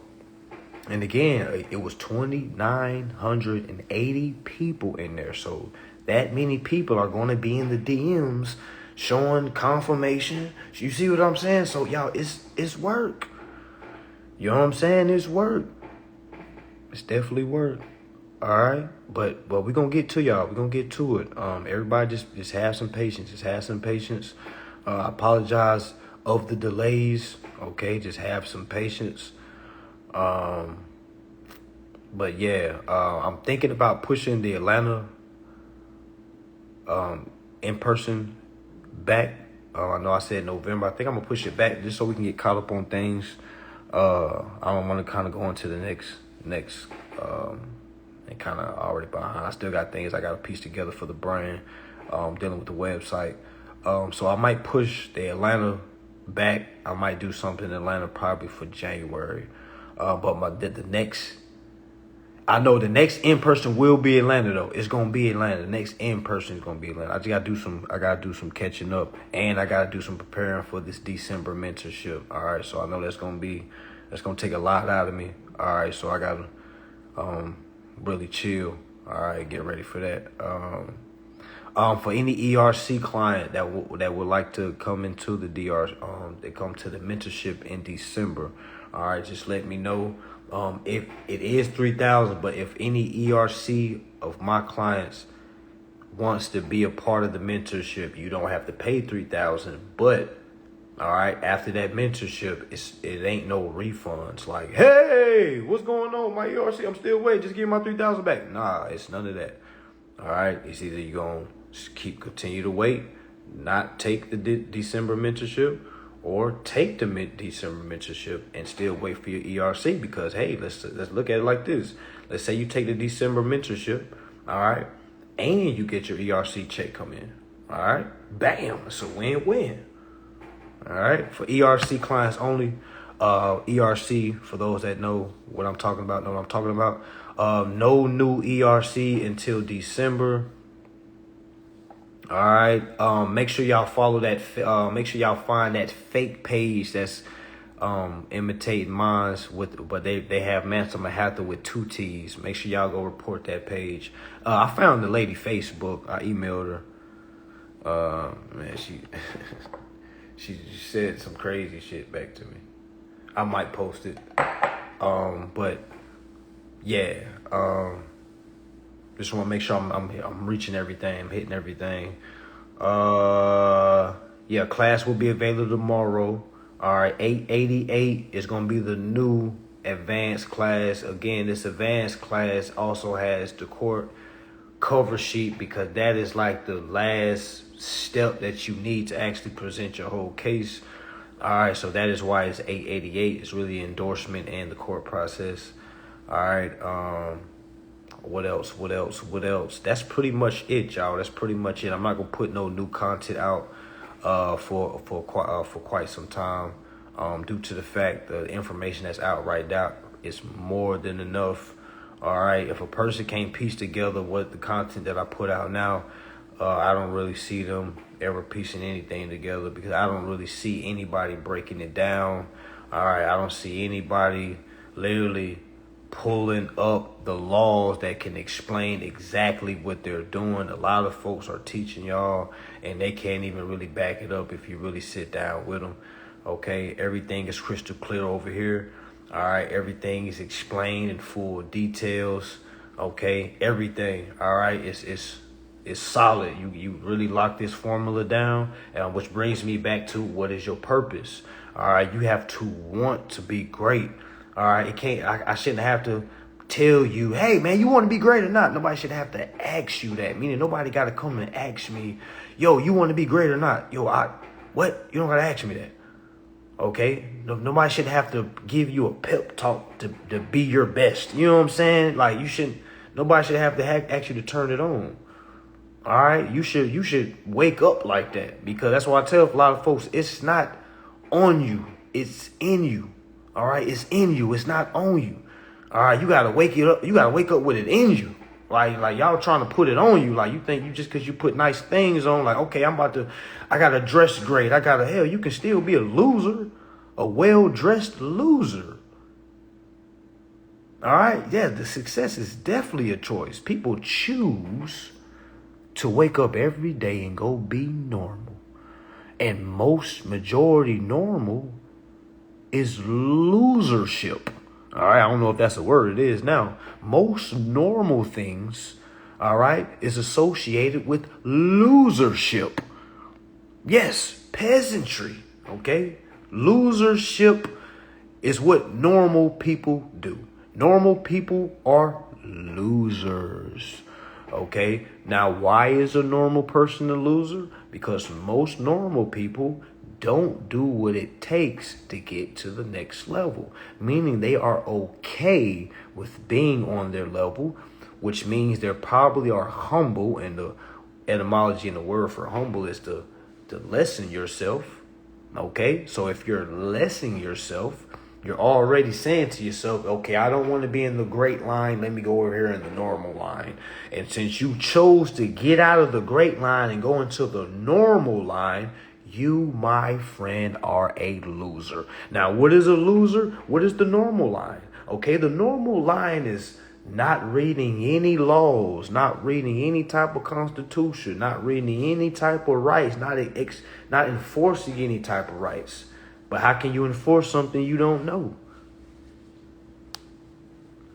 And again, it was 2,980 people in there. So that many people are going to be in the DMs showing confirmation. You see what I'm saying? So y'all, it's work. You know what I'm saying? It's work. It's definitely work. All right. But we're going to get to y'all. We're going to get to it. Everybody just have some patience. I apologize of the delays. Okay. Just have some patience. But yeah, I'm thinking about pushing the Atlanta in person back. I know I said November. I think I'm gonna push it back just so we can get caught up on things. I don't want to kind of go into the next and kind of already behind. I still got things I got to piece together for the brand, dealing with the website. So I might push the Atlanta back. I might do something in Atlanta probably for January. But the next in-person will be Atlanta though. It's gonna be Atlanta. The next in-person is gonna be Atlanta. I gotta do some catching up, and I gotta do some preparing for this December mentorship. All right, so I know that's gonna take a lot out of me. All right, so I gotta really chill. All right, get ready for that. For any ERC client that would like to come into the they come to the mentorship in December. All right, just let me know. If it is 3,000, but if any ERC of my clients wants to be a part of the mentorship, you don't have to pay 3,000. But all right, after that mentorship, it ain't no refunds. Like, hey, what's going on, my ERC? I'm still waiting. Just give me my 3,000 back. Nah, it's none of that. All right, it's either you gonna continue to wait, not take the December mentorship, or take the December mentorship and still wait for your ERC. Because hey, let's look at it like this. Let's say you take the December mentorship, all right, and you get your ERC check come in. All right, bam, it's a win-win. All right, for ERC clients only. ERC, for those that know what I'm talking about, no new ERC until December. All right. Make sure y'all follow that. Make sure y'all find that fake page that's imitating mine's but they have Mansa Mahatha with 2 T's. Make sure y'all go report that page. I found the lady Facebook. I emailed her. Man, she she said some crazy shit back to me. I might post it. But yeah. Just want to make sure I'm reaching everything. I'm hitting everything. Yeah, class will be available tomorrow. All right, 888 is going to be the new advanced class. Again, this advanced class also has the cover sheet, because that is like the last step that you need to actually present your whole case. All right, so that is why it's 888. It's really endorsement and the court process. All right, what else? That's pretty much it, y'all. That's pretty much it. I'm not gonna put no new content out for quite some time, due to the fact the information that's out right now is more than enough. All right, if a person can't piece together what the content that I put out now, I don't really see them ever piecing anything together, because I don't really see anybody breaking it down. All right, I don't see anybody literally pulling up the laws that can explain exactly what they're doing. A lot of folks are teaching y'all, and they can't even really back it up if you really sit down with them. Okay, everything is crystal clear over here. All right, everything is explained in full details. Okay, everything. All right, it's solid. You really lock this formula down, which brings me back to, what is your purpose? All right, you have to want to be great. All right, I shouldn't have to tell you, hey man, you want to be great or not? Nobody should have to ask you that. Meaning nobody got to come and ask me, yo, you want to be great or not? Yo, what? You don't got to ask me that. Okay, nobody should have to give you a pep talk to be your best. You know what I'm saying? Like, nobody should have to ask you to turn it on. All right, you should wake up like that, because that's why I tell a lot of folks, it's not on you, it's in you. All right, it's in you, it's not on you. All right, you gotta wake it up. You gotta wake up with it in you. Like y'all trying to put it on you. Like, you think you just because you put nice things on, like, okay, I gotta dress great. Hell, you can still be a loser, a well-dressed loser. All right, yeah, the success is definitely a choice. People choose to wake up every day and go be normal. And majority normal is losership. All right, I don't know if that's a word. It is now. Most normal things, all right, is associated with losership. Yes, peasantry, okay? Losership is what normal people do. Normal people are losers, okay? Now, why is a normal person a loser? Because most normal people don't do what it takes to get to the next level, meaning they are okay with being on their level, which means they probably are humble, and the etymology in the word for humble is to lessen yourself. Okay, so if you're lessening yourself, you're already saying to yourself, okay, I don't want to be in the great line, let me go over here in the normal line. And since you chose to get out of the great line and go into the normal line, you, my friend, are a loser. Now, what is a loser? What is the normal line? Okay, the normal line is not reading any laws, not reading any type of constitution, not reading any type of rights, not enforcing any type of rights. But how can you enforce something you don't know?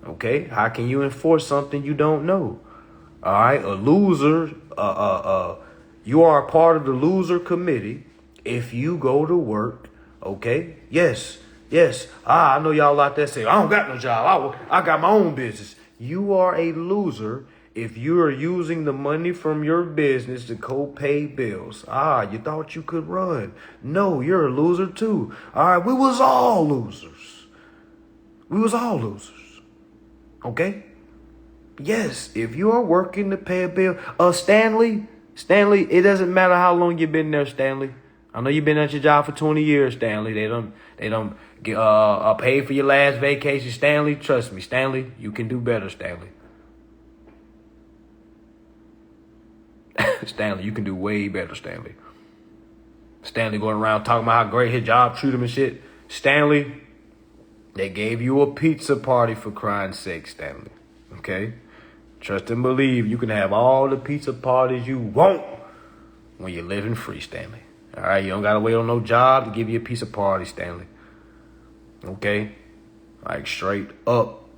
Okay, how can you enforce something you don't know? All right, a loser, you are a part of the loser committee if you go to work, okay? Yes. I know y'all out there say, I don't got no job. I got my own business. You are a loser if you are using the money from your business to co-pay bills. You thought you could run. No, you're a loser too. All right, we was all losers. Okay? Yes, if you are working to pay a bill. Stanley, it doesn't matter how long you've been there, Stanley. I know you've been at your job for 20 years, Stanley. They don't pay for your last vacation, Stanley. Trust me, Stanley, you can do better, Stanley. Stanley, you can do way better, Stanley. Stanley going around talking about how great his job treated him and shit. Stanley, they gave you a pizza party, for crying sake, Stanley. Okay? Trust and believe, you can have all the pizza parties you want when you're living free, Stanley. All right, you don't got to wait on no job to give you a pizza party, Stanley. Okay? Like, straight up.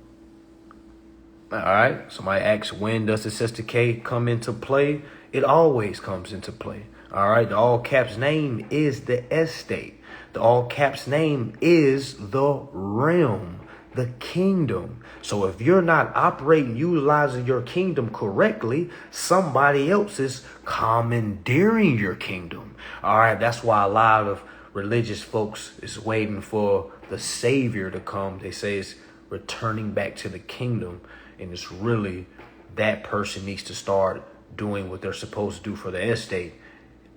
All right? Somebody asks, when does the Sister K come into play? It always comes into play. All right? The all caps name is the estate. The all caps name is the realm. the kingdom. So if you're not operating, utilizing your kingdom correctly, somebody else is commandeering your kingdom. All right, that's why a lot of religious folks is waiting for the Savior to come. They say it's returning back to the kingdom, and it's really that person needs to start doing what they're supposed to do for the estate.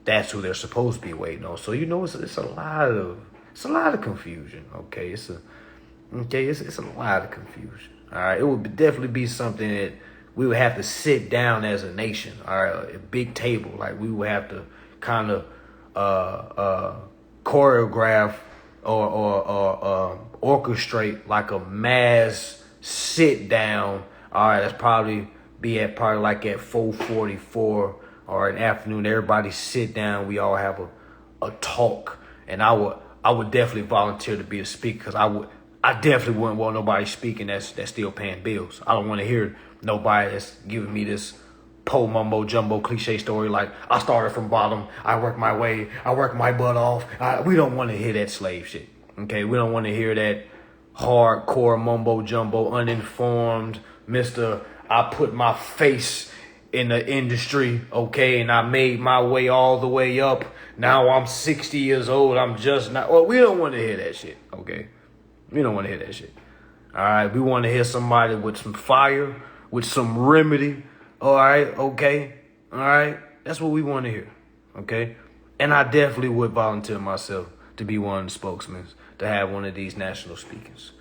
That's who they're supposed to be waiting on. So it's a lot of confusion. Okay, it's a lot of confusion. All right, it would definitely be something that we would have to sit down as a nation. All right, a big table, like we would have to kind of choreograph or orchestrate like a mass sit down. All right, that's probably at 4:44 or an afternoon. Everybody sit down. We all have a talk, and I would definitely volunteer to be a speaker, because I definitely wouldn't want nobody speaking that's still paying bills. I don't want to hear nobody that's giving me this mumbo jumbo cliche story like I started from bottom, I worked my way, I worked my butt off. We don't want to hear that slave shit. Okay, we don't want to hear that hardcore mumbo jumbo, uninformed Mr. I put my face in the industry, okay, and I made my way all the way up. Now I'm 60 years old. I'm just not. Well, we don't want to hear that shit, okay? We don't want to hear that shit. All right, we want to hear somebody with some fire, with some remedy. All right, okay, all right. That's what we want to hear, okay? And I definitely would volunteer myself to be one of the spokesmen, to have one of these national speakers.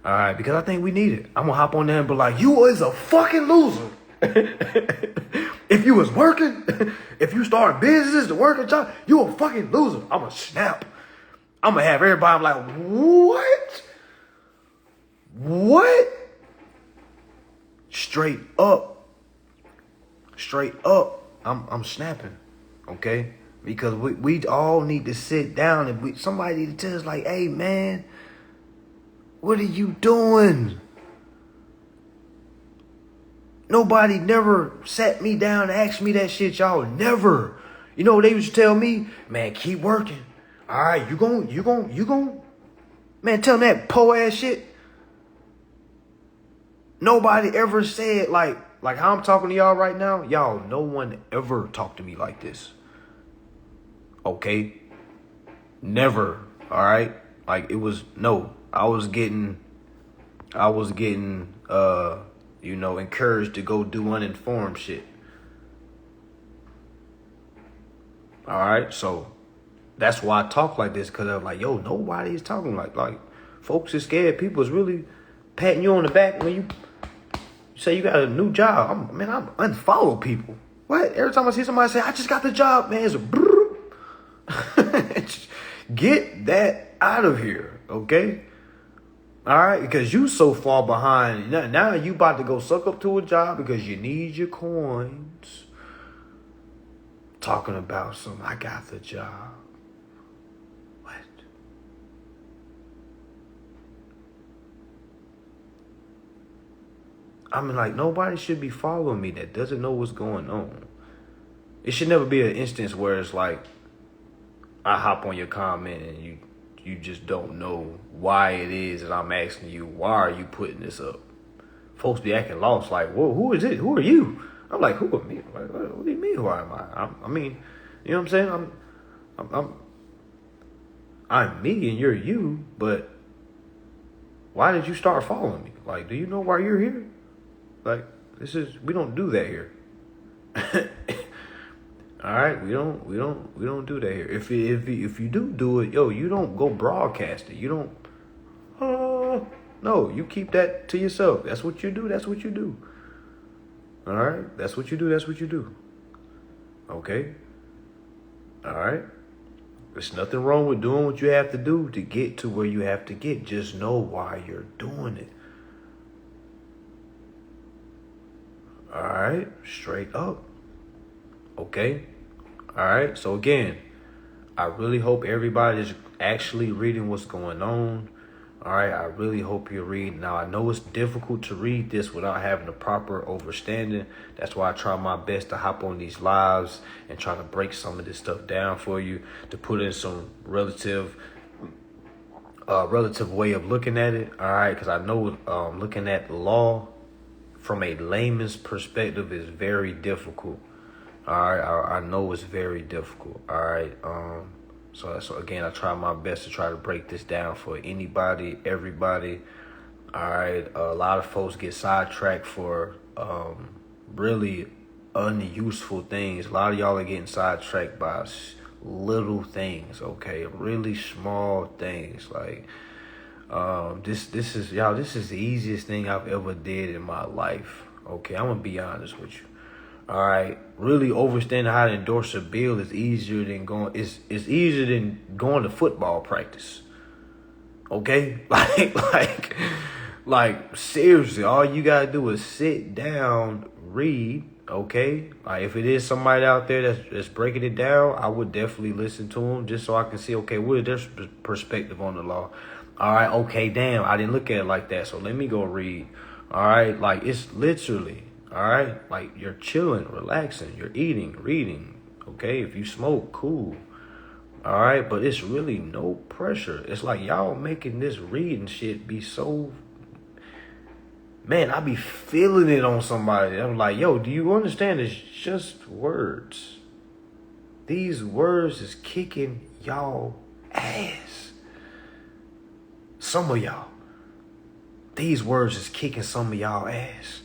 All right, because I think we need it. I'm going to hop on there and be like, you is a fucking loser. If you was working, if you started businesses, to work a job, you a fucking loser. I'm going to snap. I'm going to have everybody like, what? What? Straight up. I'm snapping, okay? Because we all need to sit down and somebody need to tell us like, hey, man, what are you doing? Nobody never sat me down and asked me that shit, y'all. Never. You know what they used to tell me? Man, keep working. All right, you gon' man, tell them that po-ass shit. Nobody ever said like how I'm talking to y'all right now. Y'all, no one ever talked to me like this. Okay? Never. All right? Like, it was, no. I was getting encouraged to go do uninformed shit. All right? So that's why I talk like this, because I'm like, yo, nobody is talking like folks is scared. People is really patting you on the back when you say you got a new job. I'm unfollow people. What? Every time I see somebody say, I just got the job, man, it's a brrr. Get that out of here, okay? All right, because you so far behind. Now you about to go suck up to a job because you need your coins. Talking about I got the job. What? I mean, like, nobody should be following me that doesn't know what's going on. It should never be an instance where it's like, I hop on your comment and you just don't know why it is that I'm asking you, why are you putting this up? Folks be acting lost, like, whoa, who is it? Who are you? I'm like, who are me? Like, what do you mean, who am I? I mean, you know what I'm saying? I'm me and you're you, but why did you start following me? Like, do you know why you're here? Like, we don't do that here. All right, we don't do that here. If you do it, yo, you don't go broadcast it. You don't. No, you keep that to yourself. That's what you do. That's what you do. All right, that's what you do. That's what you do. Okay. All right. There's nothing wrong with doing what you have to do to get to where you have to get. Just know why you're doing it. All right, straight up. Okay. All right. So again, I really hope everybody is actually reading what's going on. All right. I really hope you're reading. Now, I know it's difficult to read this without having a proper understanding. That's why I try my best to hop on these lives and try to break some of this stuff down for you, to put in some relative relative way of looking at it. All right, because I know looking at the law from a layman's perspective is very difficult. All right, I know it's very difficult. All right, so again, I try my best to try to break this down for anybody, everybody. All right, a lot of folks get sidetracked for really unuseful things. A lot of y'all are getting sidetracked by little things, okay, really small things. Like this is the easiest thing I've ever did in my life. Okay, I'm gonna be honest with you. All right, really understanding how to endorse a bill is easier than going to football practice. Okay, like seriously, all you gotta do is sit down, read. Okay, like if it is somebody out there that's breaking it down, I would definitely listen to them just so I can see, okay, what is their perspective on the law. All right, okay, damn, I didn't look at it like that, so let me go read. All right, like it's literally, all right, like you're chilling, relaxing, you're eating, reading. Okay, if you smoke, cool. All right, but it's really no pressure. It's like y'all making this reading shit be so. Man, I be feeling it on somebody. I'm like, yo, do you understand? It's just words. These words is kicking y'all ass. Some of y'all. These words is kicking some of y'all ass.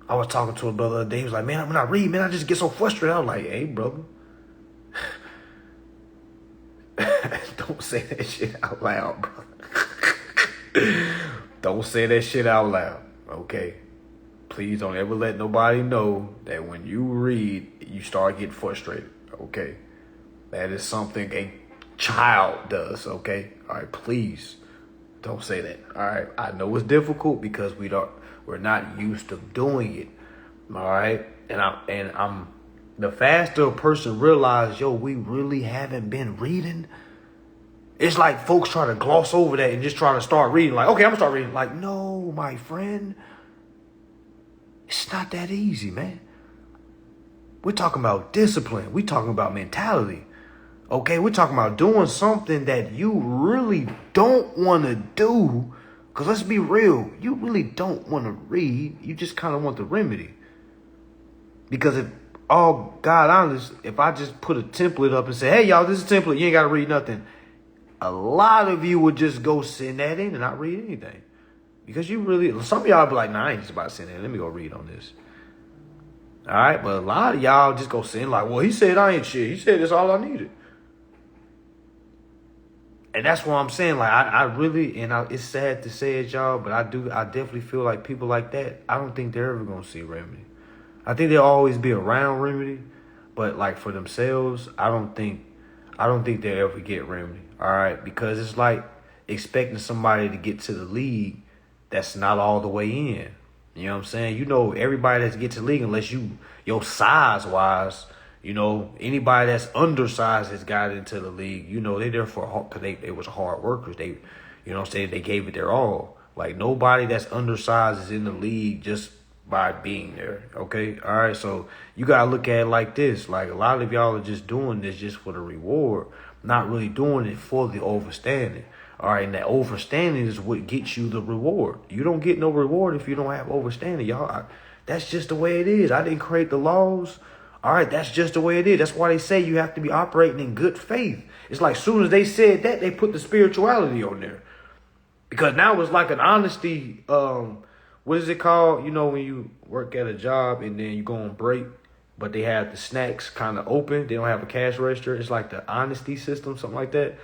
I was talking to a brother the other day. He was like, man, when I read, man, I just get so frustrated. I was like, hey, brother. Don't say that shit out loud, brother. Don't say that shit out loud, okay? Please don't ever let nobody know that when you read, you start getting frustrated, okay? That is something a child does, okay? All right, please don't say that, all right? I know it's difficult because we're not used to doing it, all right? And I'm the faster a person realizes, yo, we really haven't been reading. It's like folks try to gloss over that and just try to start reading. Like, okay, I'm going to start reading. Like, no, my friend. It's not that easy, man. We're talking about discipline. We're talking about mentality. Okay, we're talking about doing something that you really don't want to do. Because let's be real. You really don't want to read. You just kind of want the remedy. Because if I just put a template up and say, hey, y'all, this is a template. You ain't got to read nothing. A lot of you would just go send that in and not read anything. Because some of y'all be like, nah, I ain't just about to send that. Let me go read on this. All right, but a lot of y'all just go send like, well, he said I ain't shit. He said that's all I needed. And that's what I'm saying. Like, I really, it's sad to say it, y'all, but I definitely feel like people like that, I don't think they're ever going to see remedy. I think they'll always be around remedy, but like for themselves, I don't think they'll ever get remedy. All right, because it's like expecting somebody to get to the league that's not all the way in. You know what I'm saying? You know, everybody that gets to the league, unless your size wise, you know, anybody that's undersized has got into the league. You know, they there for because they was hard workers. They, you know what I'm saying? They gave it their all. Like nobody that's undersized is in the league just by being there. Okay, all right. So you gotta look at it like this. Like a lot of y'all are just doing this just for the reward. Not really doing it for the overstanding. All right, and that overstanding is what gets you the reward. You don't get no reward if you don't have overstanding, y'all. That's just the way it is. I didn't create the laws. All right, that's just the way it is. That's why they say you have to be operating in good faith. It's like as soon as they said that, they put the spirituality on there. Because now it's like an honesty, what is it called? You know, when you work at a job and then you go on break, but they have the snacks kind of open. They don't have a cash register. It's like the honesty system, something like that.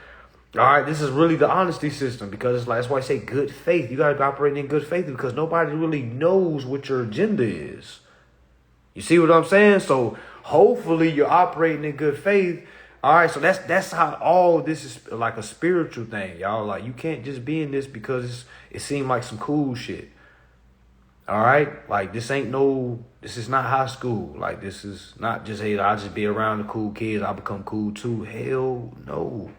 All right, this is really the honesty system because it's like, that's why I say good faith. You got to be operating in good faith because nobody really knows what your agenda is. You see what I'm saying? So hopefully you're operating in good faith. All right, so that's how all this is like a spiritual thing, y'all. Like you can't just be in this because it seemed like some cool shit. All right, like this is not high school. Like this is not just, hey, I'll just be around the cool kids. I'll become cool too. Hell no.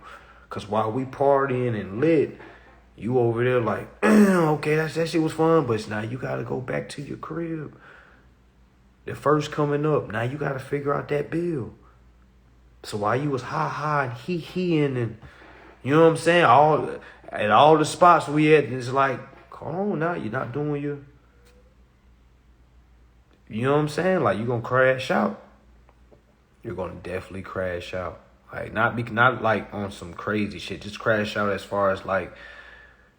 Because while we partying and lit, you over there like, okay, that shit was fun. But now you got to go back to your crib. The first coming up. Now you got to figure out that bill. So while you was ha and he-heing and, You know what I'm saying? At all the spots we at, it's like, come on now, you're not doing your. You know what I'm saying? Like, you're gonna crash out. You're gonna definitely crash out. Like, not like on some crazy shit. Just crash out as far as like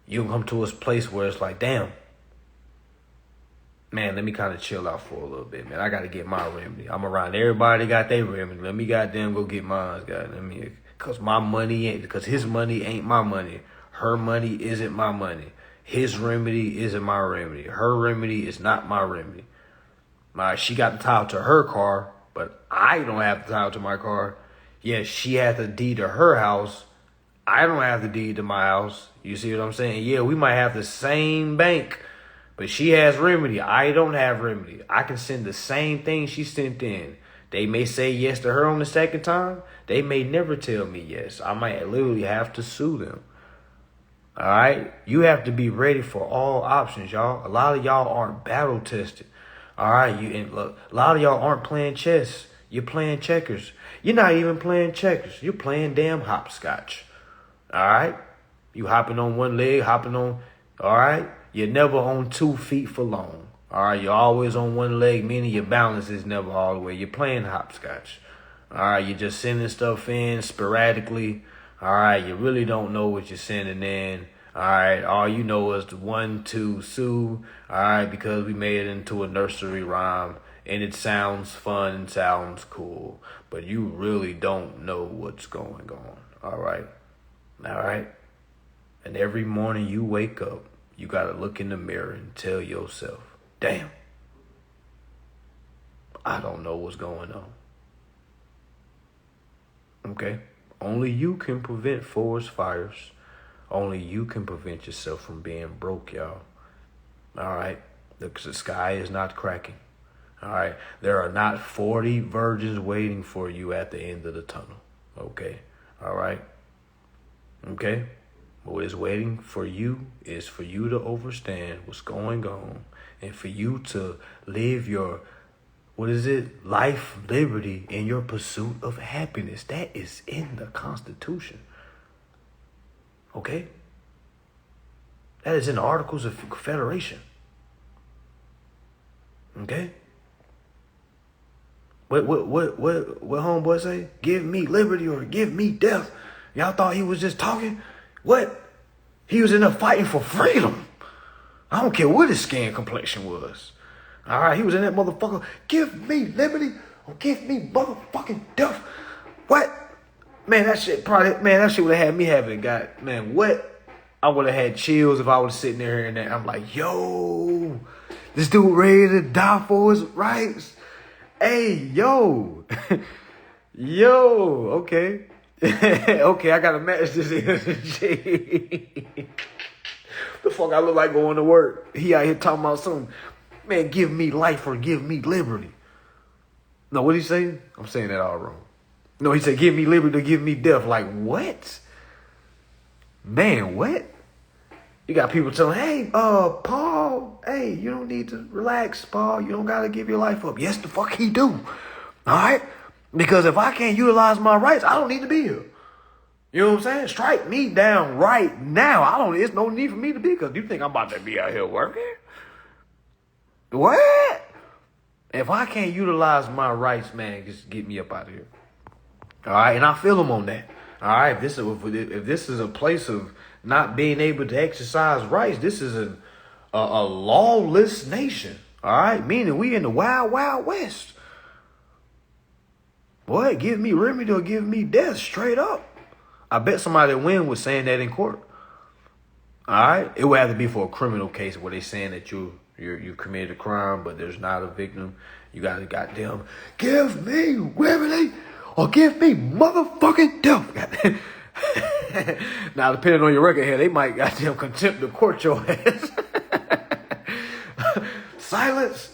you can come to a place where it's like, damn, man, let me kind of chill out for a little bit, man. I gotta get my remedy. I'm around everybody got their remedy. Let me goddamn go get mine, cause my money ain't, cause his money ain't my money. Her money isn't my money. His remedy isn't my remedy. Her remedy is not my remedy. She got the title to her car, but I don't have the title to my car. Yes, she has the deed to her house. I don't have the deed to my house. You see what I'm saying? Yeah, we might have the same bank, but she has remedy. I don't have remedy. I can send the same thing she sent in. They may say yes to her on the second time. They may never tell me yes. I might literally have to sue them. All right? You have to be ready for all options, y'all. A lot of y'all aren't battle tested. All right? Look, a lot of y'all aren't playing chess. You're playing checkers. You're not even playing checkers. You're playing damn hopscotch. All right? You hopping on one leg, hopping on, all right? You're never on 2 feet for long. All right? You're always on one leg, meaning your balance is never all the way. You're playing hopscotch. All right? You're just sending stuff in sporadically. All right? You really don't know what you're sending in. All right? All you know is the 1, 2, sue. All right? Because we made it into a nursery rhyme. And it sounds fun and sounds cool. But you really don't know what's going on. All right? All right? And every morning you wake up, you got to look in the mirror and tell yourself, damn, I don't know what's going on. Okay? Only you can prevent forest fires. Only you can prevent yourself from being broke, y'all. All right? Because the sky is not cracking. All right? There are not 40 virgins waiting for you at the end of the tunnel. Okay? All right? Okay? What is waiting for you is for you to understand what's going on and for you to live your, life, liberty, and your pursuit of happiness. That is in the Constitution. Okay? That is in the Articles of Confederation. Okay? What homeboy say? Give me liberty or give me death. Y'all thought he was just talking? What? He was in there fighting for freedom. I don't care what his skin complexion was. All right, he was in that motherfucker. Give me liberty or give me motherfucking death. What? Man, that shit would have had me having what? I would have had chills if I was sitting there hearing that. I'm like, yo, this dude ready to die for his rights. Hey, yo. Yo, okay. Okay, I gotta match this energy. The fuck I look like going to work? He out here talking about something. Man, give me life or give me liberty. No, what he say? I'm saying that all wrong. No, he said give me liberty or give me death. Like, what? Man, what? You got people telling, hey, Paul, hey, you don't need to relax, Paul. You don't gotta give your life up. Yes, the fuck he do. All right? Because if I can't utilize my rights, I don't need to be here. You know what I'm saying? Strike me down right now. There's no need for me to be, because you think I'm about to be out here working? What? If I can't utilize my rights, man, just get me up out of here. All right? And I feel them on that. All right? If this is a place of not being able to exercise rights, this is a lawless nation. All right? Meaning we in the wild, wild west. Boy, give me remedy or give me death, straight up. I bet somebody that win was saying that in court. All right? It would have to be for a criminal case where they saying that you committed a crime, but there's not a victim. You got to goddamn give me remedy or give me motherfucking death. Now, depending on your record here, they might goddamn contempt the court your ass. Silence.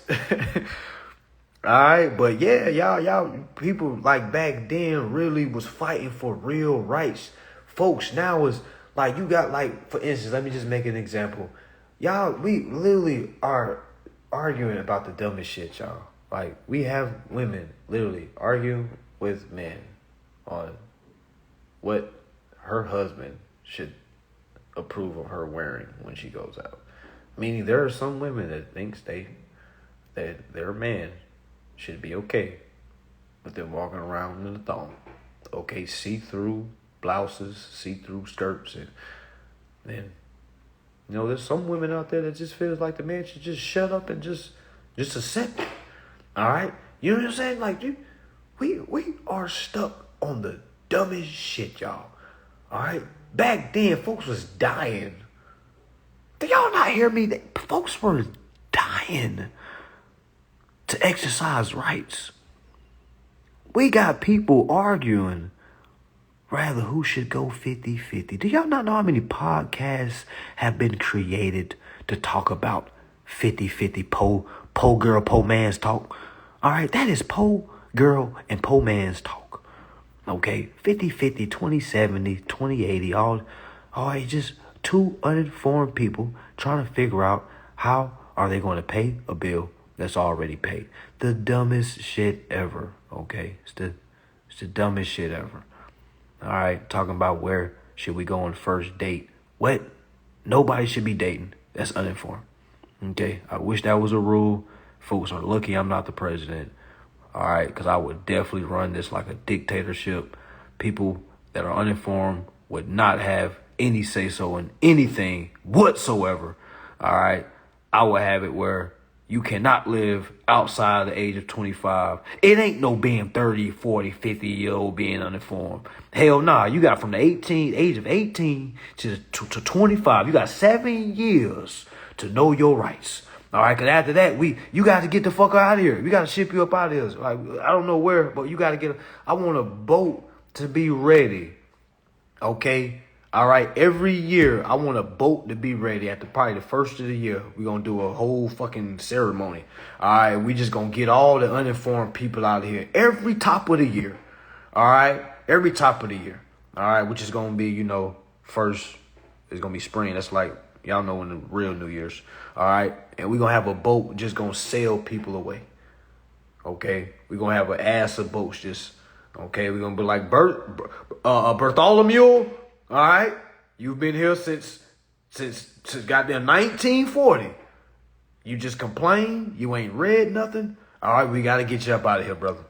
All right, but yeah, y'all people like back then really was fighting for real rights. Folks now is like, you got like, for instance, let me just make an example. Y'all, we literally are arguing about the dumbest shit, y'all. Like, we have women literally arguing with men on her husband should approve of her wearing when she goes out. Meaning there are some women that thinks that their man should be okay with them walking around in a thong. Okay, see-through blouses, see-through skirts, and then there's some women out there that just feels like the man should just shut up and just accept it. All right, you know what I'm saying? Like we are stuck on the dumbest shit, y'all. All right, back then folks was dying. Do y'all not hear me? Folks were dying to exercise rights. We got people arguing rather who should go 50-50. Do y'all not know how many podcasts have been created to talk about 50-50 po girl, po man's talk? All right, that is po girl and po man's talk. Okay, 50-50, 20-70, 20-80, all right, just two uninformed people trying to figure out how are they going to pay a bill that's already paid. The dumbest shit ever, okay? It's the dumbest shit ever. All right, talking about where should we go on first date. What? Nobody should be dating. That's uninformed. Okay, I wish that was a rule. Folks are lucky I'm not the president. All right, because I would definitely run this like a dictatorship. People that are uninformed would not have any say-so in anything whatsoever. All right, I would have it where you cannot live outside the age of 25. It ain't no being 30, 40, 50-year-old being uninformed. Hell nah. You got from the age of 18 to 25. You got 7 years to know your rights. All right, because after that, you got to get the fuck out of here. We got to ship you up out of here. Like, I don't know where, but you got to get. I want a boat to be ready. Okay? All right, every year, I want a boat to be ready at probably the first of the year. We're going to do a whole fucking ceremony. All right, we just going to get all the uninformed people out of here every top of the year. All right, every top of the year. All right, which is going to be, first, it's going to be spring. That's like, y'all know when the real New Year's. All right, and we're going to have a boat just going to sail people away. Okay, we're going to have an ass of boats just, okay, we're going to be like Bartholomew. All right, you've been here since goddamn 1940. You just complain. You ain't read nothing. All right, we gotta get you up out of here, brother.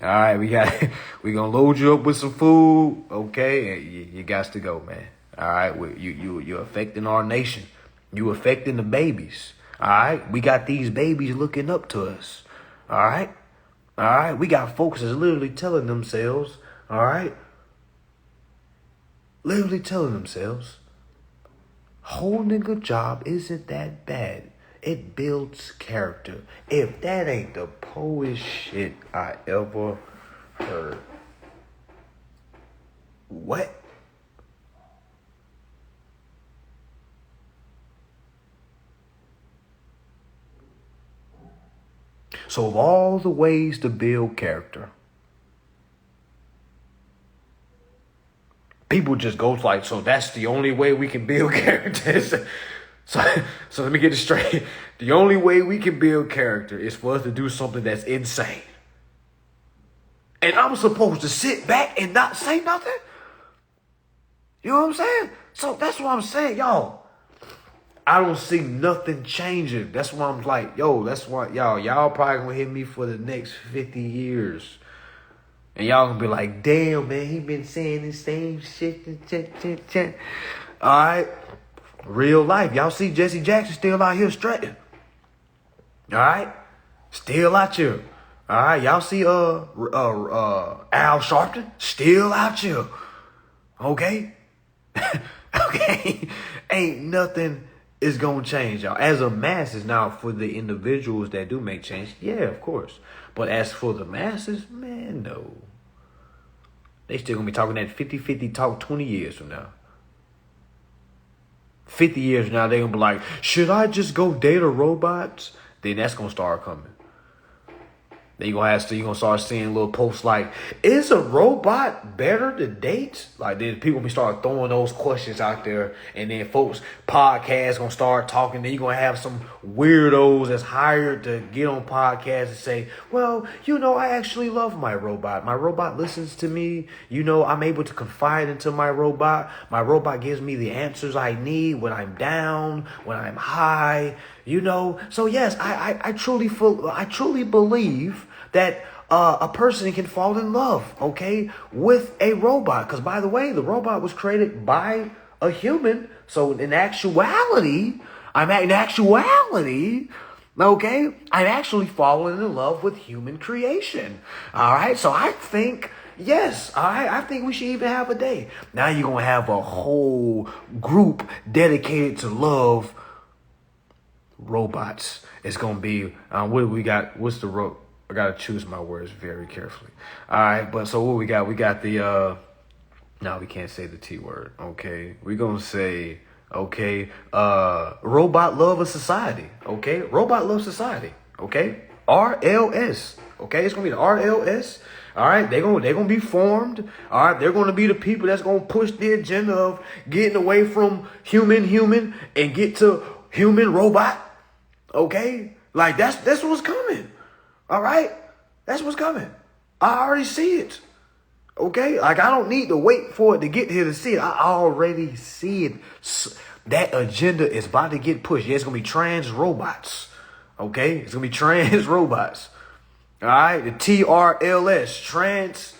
All right, we gonna load you up with some food. Okay, you got to go, man. All right, you're affecting our nation. You affecting the babies. All right, we got these babies looking up to us. All right, we got folks that's literally telling themselves. All right. Literally telling themselves, holding a job isn't that bad. It builds character. If that ain't the poetest shit I ever heard. What? So of all the ways to build character, people just go like, so that's the only way we can build characters. So let me get it straight. The only way we can build character is for us to do something that's insane. And I'm supposed to sit back and not say nothing? You know what I'm saying? So that's what I'm saying, y'all. I don't see nothing changing. That's why I'm like, that's why y'all probably gonna hit me for the next 50 years. And y'all gonna be like, damn, man, he been saying the same shit. All right. Real life. Y'all see Jesse Jackson still out here strutting. All right. Still out here. All right. Y'all see Al Sharpton still out here. Okay. Okay. Ain't nothing is gonna change, y'all. As a masses now, for the individuals that do make change, yeah, of course. But as for the masses, man, no. They still gonna be talking that 50-50 talk 20 years from now. 50 years from now, they gonna be like, should I just go date a robot? Then that's gonna start coming. Then you're gonna start seeing little posts like, is a robot better to date? Like, then people be start throwing those questions out there, and then folks podcasts gonna start talking. Then you're gonna have some weirdos that's hired to get on podcasts and say, well, I actually love my robot. My robot listens to me. I'm able to confide into my robot. My robot gives me the answers I need when I'm down, when I'm high. So yes, I truly believe that a person can fall in love, okay, with a robot. Because by the way, the robot was created by a human. So in actuality, I'm actually falling in love with human creation. All right. So I think, yes, all right, I think we should even have a day. Now you're going to have a whole group dedicated to love robots. It's gonna be what do we got? What's the rope? I gotta choose my words very carefully. All right, but so what we got? We got the no, we can't say the T word. Okay, we're gonna say robot love of society. Okay, robot love society. Okay, RLS. Okay, it's gonna be the RLS. All right, they're gonna be formed. All right, they're gonna be the people that's gonna push the agenda of getting away from human and get to human robot. Okay, like that's what's coming. All right, that's what's coming. I already see it. Okay, like I don't need to wait for it to get here to see it. I already see it. That agenda is about to get pushed. Yeah, it's gonna be trans robots. Okay, it's gonna be trans robots. All right, the TRLS, trans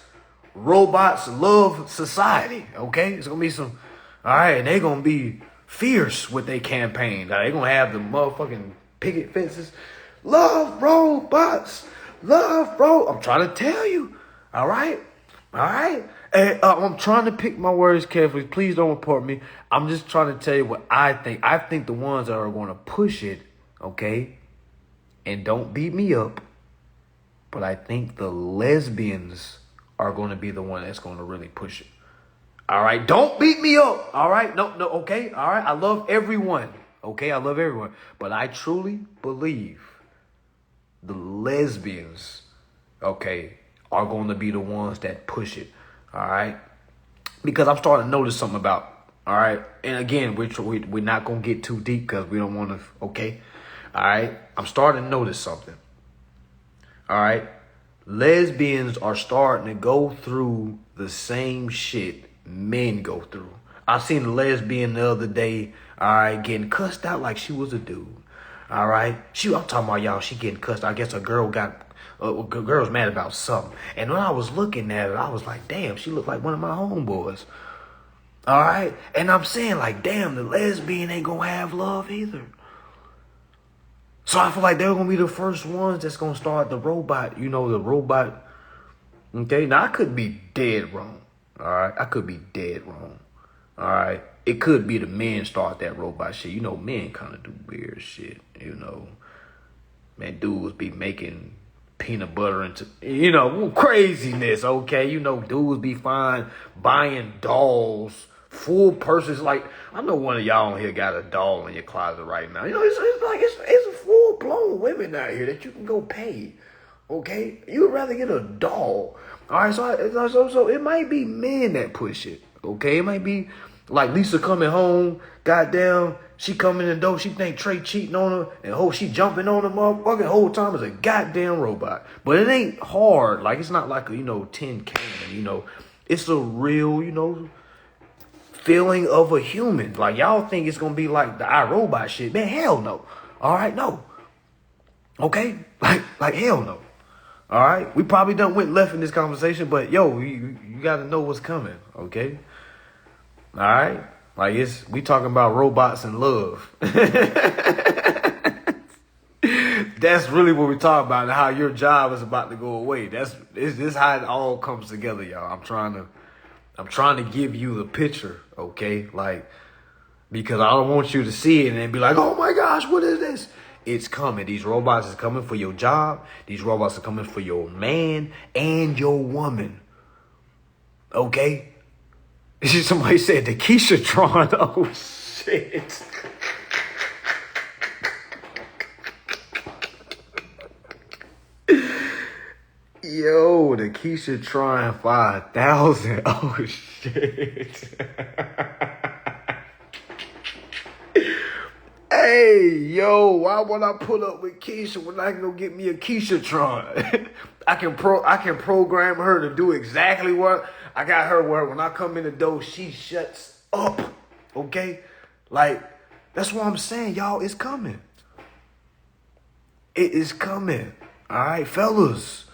robots love society. Okay, it's gonna be some. All right, and they're gonna be fierce with their campaign. They're gonna have the motherfucking picket fences. Love robots. I'm trying to tell you. All right. And, I'm trying to pick my words carefully. Please don't report me. I'm just trying to tell you what I think. I think the ones that are going to push it, okay, and don't beat me up, but I think the lesbians are going to be the one that's going to really push it. All right, don't beat me up. All right, no, okay, all right. I love everyone. Okay, I love everyone, but I truly believe the lesbians, okay, are going to be the ones that push it. All right, because I'm starting to notice something about. All right, and again, we're not gonna get too deep because we don't want to. Okay, all right. I'm starting to notice something. All right, lesbians are starting to go through the same shit men go through. I seen a lesbian the other day, all right, getting cussed out like she was a dude. All right, I'm talking about y'all. She getting cussed. I guess a girl's mad about something. And when I was looking at her, I was like, damn, she looked like one of my homeboys. All right, and I'm saying like, damn, the lesbian ain't gonna have love either. So I feel like they're gonna be the first ones that's gonna start the robot. The robot. Okay, now I could be dead wrong. All right, I could be dead wrong. All right, it could be the men start that robot shit. Men kind of do weird shit. Man, dudes be making peanut butter into, craziness. Okay, dudes be fine buying dolls, full purses. Like I know one of y'all on here got a doll in your closet right now. It's full blown women out here that you can go pay. Okay, you would rather get a doll. All right, so it might be men that push it. Okay, it might be like Lisa coming home. Goddamn, she come in the door. She think Trey cheating on her, and she jumping on the motherfucking whole time as a goddamn robot. But it ain't hard. Like it's not like a tin can. It's a real feeling of a human. Like y'all think it's gonna be like the iRobot shit, man? Hell no. All right, no. Okay, like hell no. All right, we probably done went left in this conversation, but yo, you got to know what's coming, okay? All right, like we talking about robots and love. That's really what we talk about, and how your job is about to go away. This how it all comes together, y'all. I'm trying to give you the picture, okay? Like, because I don't want you to see it and then be like, oh my gosh, what is this? It's coming. These robots is coming for your job. These robots are coming for your man and your woman. Okay? Somebody said the Keisha-tron. Oh, shit. Yo, the Keisha trying 5,000. Oh shit. Hey, yo, why would I pull up with Keisha when I can go get me a Keisha-tron? I can program her to do exactly what I got her where when I come in the door, she shuts up. Okay? Like, that's what I'm saying, y'all. It's coming. It is coming. All right, fellas.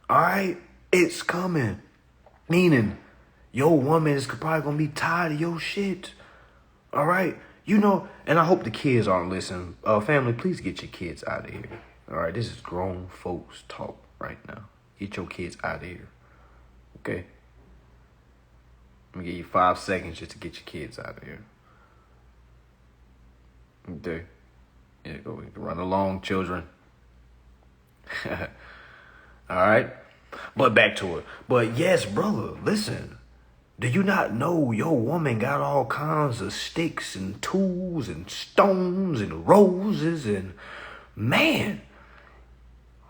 All right? It's coming. Meaning, your woman is probably going to be tired of your shit. All right? You know, and I hope the kids aren't listening. Family, please get your kids out of here. All right, this is grown folks talk right now. Get your kids out of here. Okay? Let me give you 5 seconds just to get your kids out of here. Okay? Yeah, go run along, children. All right? But back to it. But yes, brother, listen. Do you not know your woman got all kinds of sticks and tools and stones and roses and man,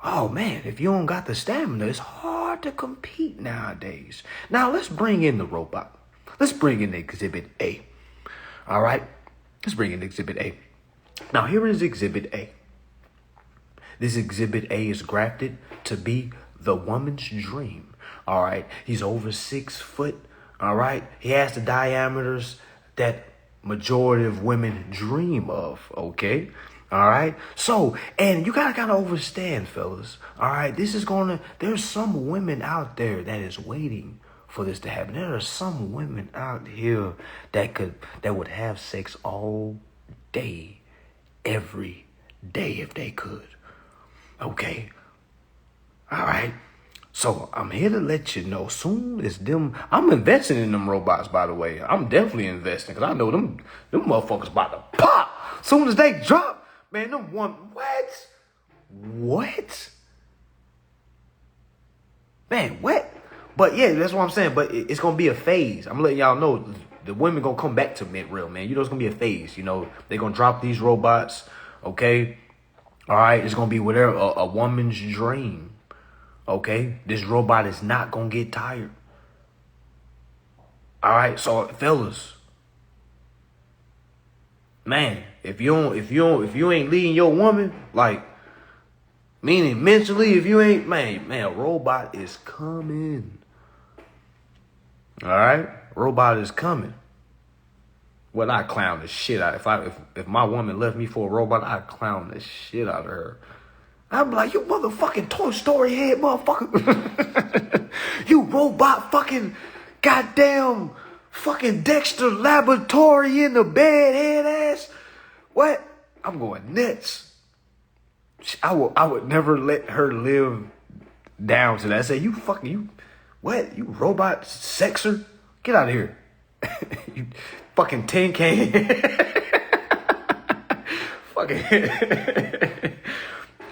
oh man, if you don't got the stamina, it's hard to compete nowadays. Now let's bring in the robot. Let's bring in Exhibit A. All right, let's bring in Exhibit A. Now here is Exhibit A. This Exhibit A is grafted to be the woman's dream. All right, he's over 6 foot. All right, he has the diameters that majority of women dream of, okay? All right, so, and you gotta kind of understand, fellas, all right? There's some women out there that is waiting for this to happen. There are some women out here that would have sex all day, every day if they could, okay? All right. So I'm here to let you know, soon as I'm investing in them robots, by the way. I'm definitely investing because I know them motherfuckers about to pop. Soon as they drop, man, what? Man, what? But yeah, that's what I'm saying. But it's going to be a phase. I'm letting y'all know the women going to come back to mid-real, man. You know, it's going to be a phase. You know, they're going to drop these robots, okay? All right, it's going to be whatever, a woman's dream. Okay, this robot is not gonna get tired. All right, so fellas, man, if you ain't leading your woman, like, meaning mentally, if you ain't, man, a robot is coming. All right, robot is coming. Well, I clown the shit out. If my woman left me for a robot, I clown the shit out of her. I'm like, you motherfucking Toy Story head motherfucker. You robot fucking goddamn fucking Dexter Laboratory in the bed head ass. What? I'm going nuts. I would never let her live down to that. I say, you what? You robot sexer? Get out of here. You fucking tin can. Fucking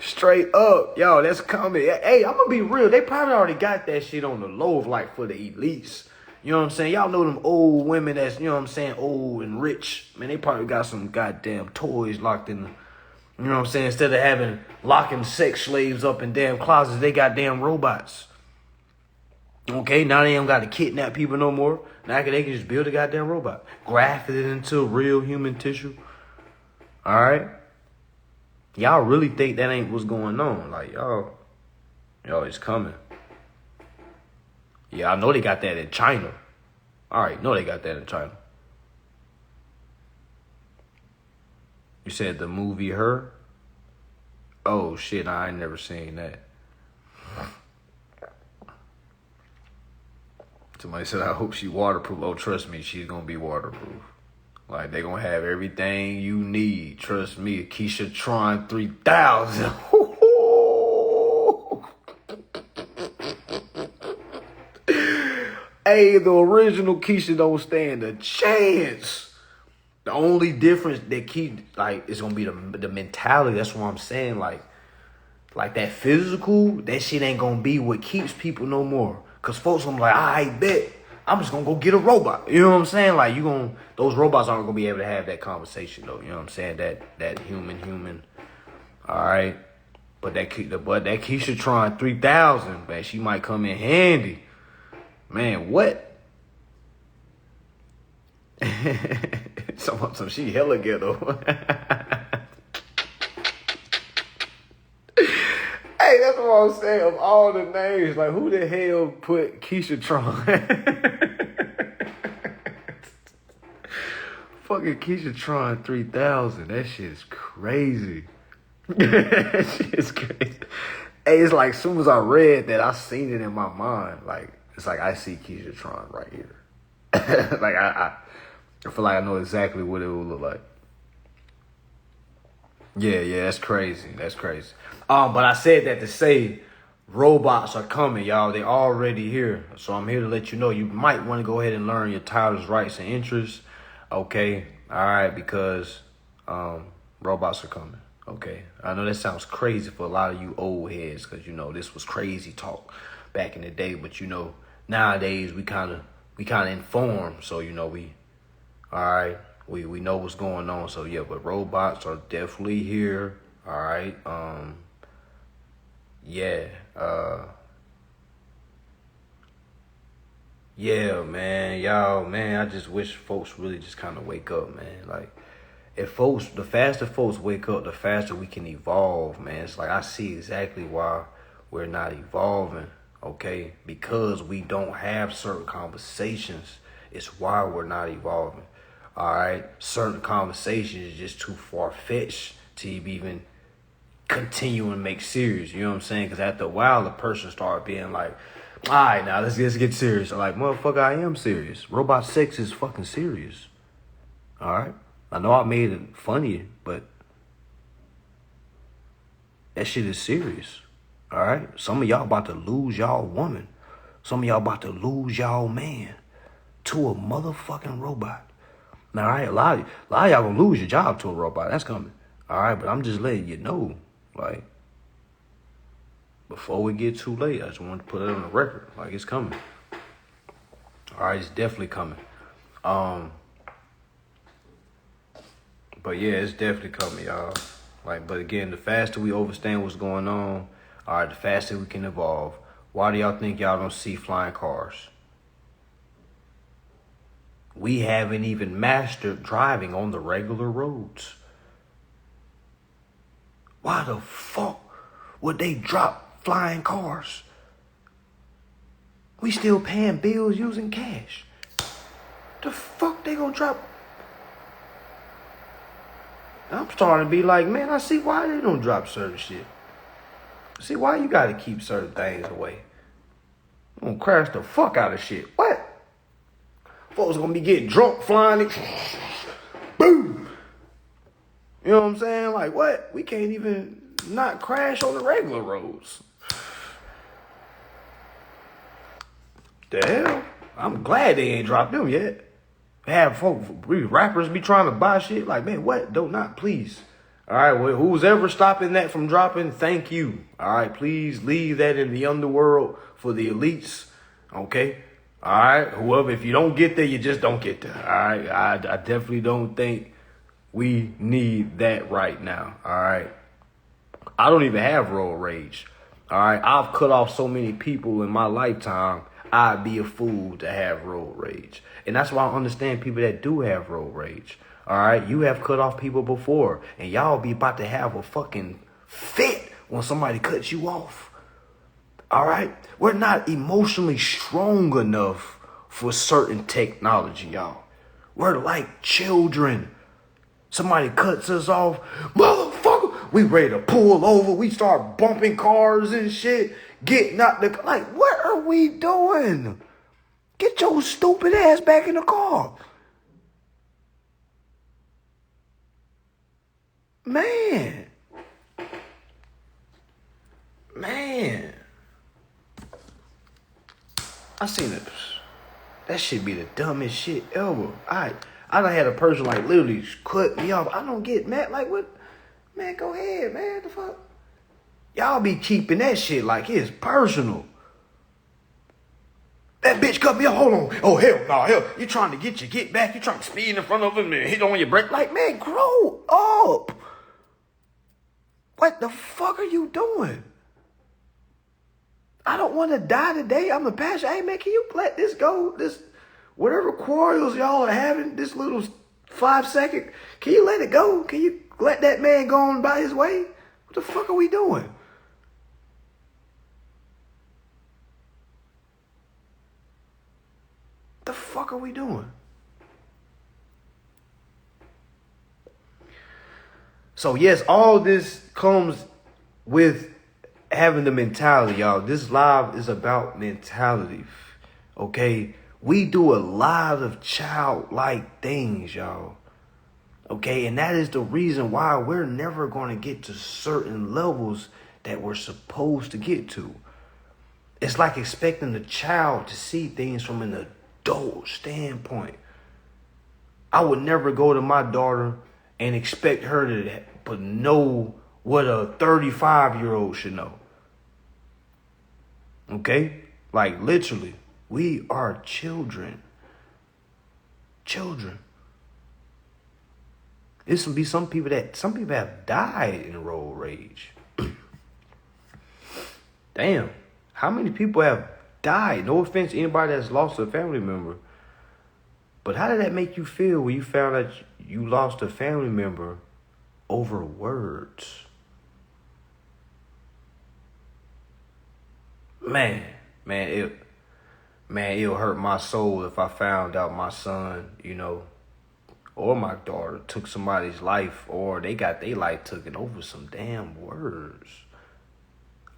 straight up, yo, that's coming. Hey, I'm gonna be real. They probably already got that shit on the low, like for the elites. You know what I'm saying? Y'all know them old women that's, you know what I'm saying, old and rich. Man, they probably got some goddamn toys locked in. You know what I'm saying? Instead of having locking sex slaves up in damn closets, they got damn robots. Okay, now they don't got to kidnap people no more. Now they can just build a goddamn robot, graft it into real human tissue. All right. Y'all really think that ain't what's going on? Like, y'all, it's coming. Yeah, I know they got that in China. All right, know they got that in China. You said the movie Her? Oh, shit, I ain't never seen that. Somebody said, I hope she waterproof. Oh, trust me, she's going to be waterproof. Like, they gonna have everything you need. Trust me, Keisha Tron 3000. Hey, the original Keisha don't stand a chance. The only difference that is gonna be the mentality. That's what I'm saying. Like that physical, that shit ain't gonna be what keeps people no more. Cause folks gonna be like, I bet. I'm just gonna go get a robot. You know what I'm saying? Like those robots aren't gonna be able to have that conversation though. You know what I'm saying? That human. All right. But that Keisha 3000, man, she might come in handy. Man, what? So she hella ghetto. Hey, that's what I'm saying. Of all the names, like, who the hell put Keisha Tron? Fucking Keisha Tron 3000. That shit is crazy. That shit is crazy. Hey, it's like, as soon as I read that, I seen it in my mind. Like, it's like I see Keisha Tron right here. Like, I feel like I know exactly what it will look like. Yeah, that's crazy. That's crazy. But I said that to say robots are coming, y'all. They already here. So I'm here to let you know you might want to go ahead and learn your titles, rights, and interests. Okay. All right. Because robots are coming. Okay. I know that sounds crazy for a lot of you old heads because, you know, this was crazy talk back in the day. But, you know, nowadays we kind of informed. So, you know, all right. We know what's going on. So, yeah, but robots are definitely here. All right. Yeah, man. Y'all, man, I just wish folks really just kind of wake up, man. Like, the faster folks wake up, the faster we can evolve, man. It's like I see exactly why we're not evolving, okay? Because we don't have certain conversations. It's why we're not evolving. All right, certain conversations is just too far-fetched to even continue and make serious. You know what I'm saying? Because after a while, the person started being like, all right, now let's get serious. I'm like, motherfucker, I am serious. Robot sex is fucking serious. All right? I know I made it funny, but that shit is serious. All right? Some of y'all about to lose y'all woman. Some of y'all about to lose y'all man to a motherfucking robot. Now, all right, a lot of y'all gonna lose your job to a robot. That's coming. All right, but I'm just letting you know, like, before we get too late, I just want to put it on the record. Like, it's coming. All right, it's definitely coming. But yeah, it's definitely coming, y'all. Like, but again, the faster we understand what's going on, all right, the faster we can evolve. Why do y'all think y'all don't see flying cars? We haven't even mastered driving on the regular roads. Why the fuck would they drop flying cars? We still paying bills using cash. The fuck they gonna drop? I'm starting to be like, man, I see why they don't drop certain shit. See why you gotta keep certain things away. I'm gonna crash the fuck out of shit. What? Folks gonna be getting drunk, flying it. Boom. You know what I'm saying? Like, what? We can't even not crash on the regular roads. The hell? I'm glad they ain't dropped them yet. Have folks, rappers be trying to buy shit. Like, man, what? Don't not, please. All right, well, who's ever stopping that from dropping, thank you. All right, please leave that in the underworld for the elites. Okay? All right, whoever, if you don't get there, you just don't get there. All right, I definitely don't think we need that right now. All right, I don't even have road rage. All right, I've cut off so many people in my lifetime. I'd be a fool to have road rage, and that's why I understand people that do have road rage. All right, you have cut off people before, and y'all be about to have a fucking fit when somebody cuts you off. All right, we're not emotionally strong enough for certain technology, y'all. We're like children. Somebody cuts us off, motherfucker, we ready to pull over. We start bumping cars and shit, getting out the, like, what are we doing? Get your stupid ass back in the car. Man. I seen it. That shit be the dumbest shit ever. I done had a person like literally cut me off. I don't get mad. Like, what? Man, go ahead, man. The fuck? Y'all be keeping that shit like it's personal. That bitch cut me off. Hold on. Oh, hell no. Hell. You trying to get back. You trying to speed in front of him and hit on your brake. Like, man, grow up. What the fuck are you doing? I don't want to die today. I'm a passion. Hey, man, can you let this go? This, whatever quarrels y'all are having, this little 5 second, can you let it go? Can you let that man go on by his way? What the fuck are we doing? The fuck are we doing? So yes, all this comes with having the mentality, y'all. This live is about mentality. Okay? We do a lot of childlike things, y'all. Okay? And that is the reason why we're never going to get to certain levels that we're supposed to get to. It's like expecting the child to see things from an adult standpoint. I would never go to my daughter and expect her to know what a 35-year-old should know. Okay? Like literally, we are children. Children. There's be some people have died in road rage. Damn. How many people have died? No offense to anybody that's lost a family member. But how did that make you feel when you found out you lost a family member over words? Man, it'll hurt my soul if I found out my son, or my daughter took somebody's life, or they got their life taken over some damn words.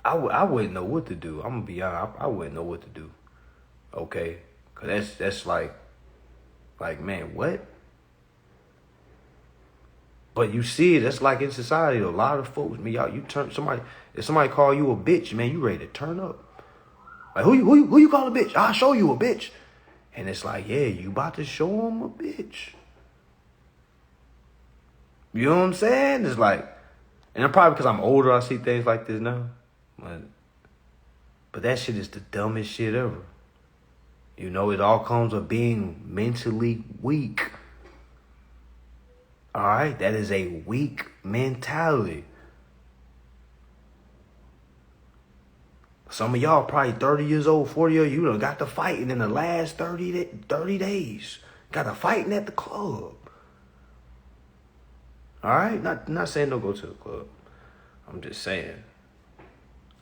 I wouldn't know what to do. I'm gonna be honest. I wouldn't know what to do. Okay, cause that's like, man, what? But you see it. That's like in society. A lot of folks, if somebody call you a bitch, man, you ready to turn up. Like who you call a bitch? I'll show you a bitch. And it's like, yeah, you about to show them a bitch. You know what I'm saying? It's like, and probably because I'm older, I see things like this now. But that shit is the dumbest shit ever. It all comes with being mentally weak. All right? That is a weak mentality. Some of y'all probably 30 years old, 40 years old, you done got to fighting in the last 30 days. Got to fighting at the club. All right? Not saying don't go to the club. I'm just saying.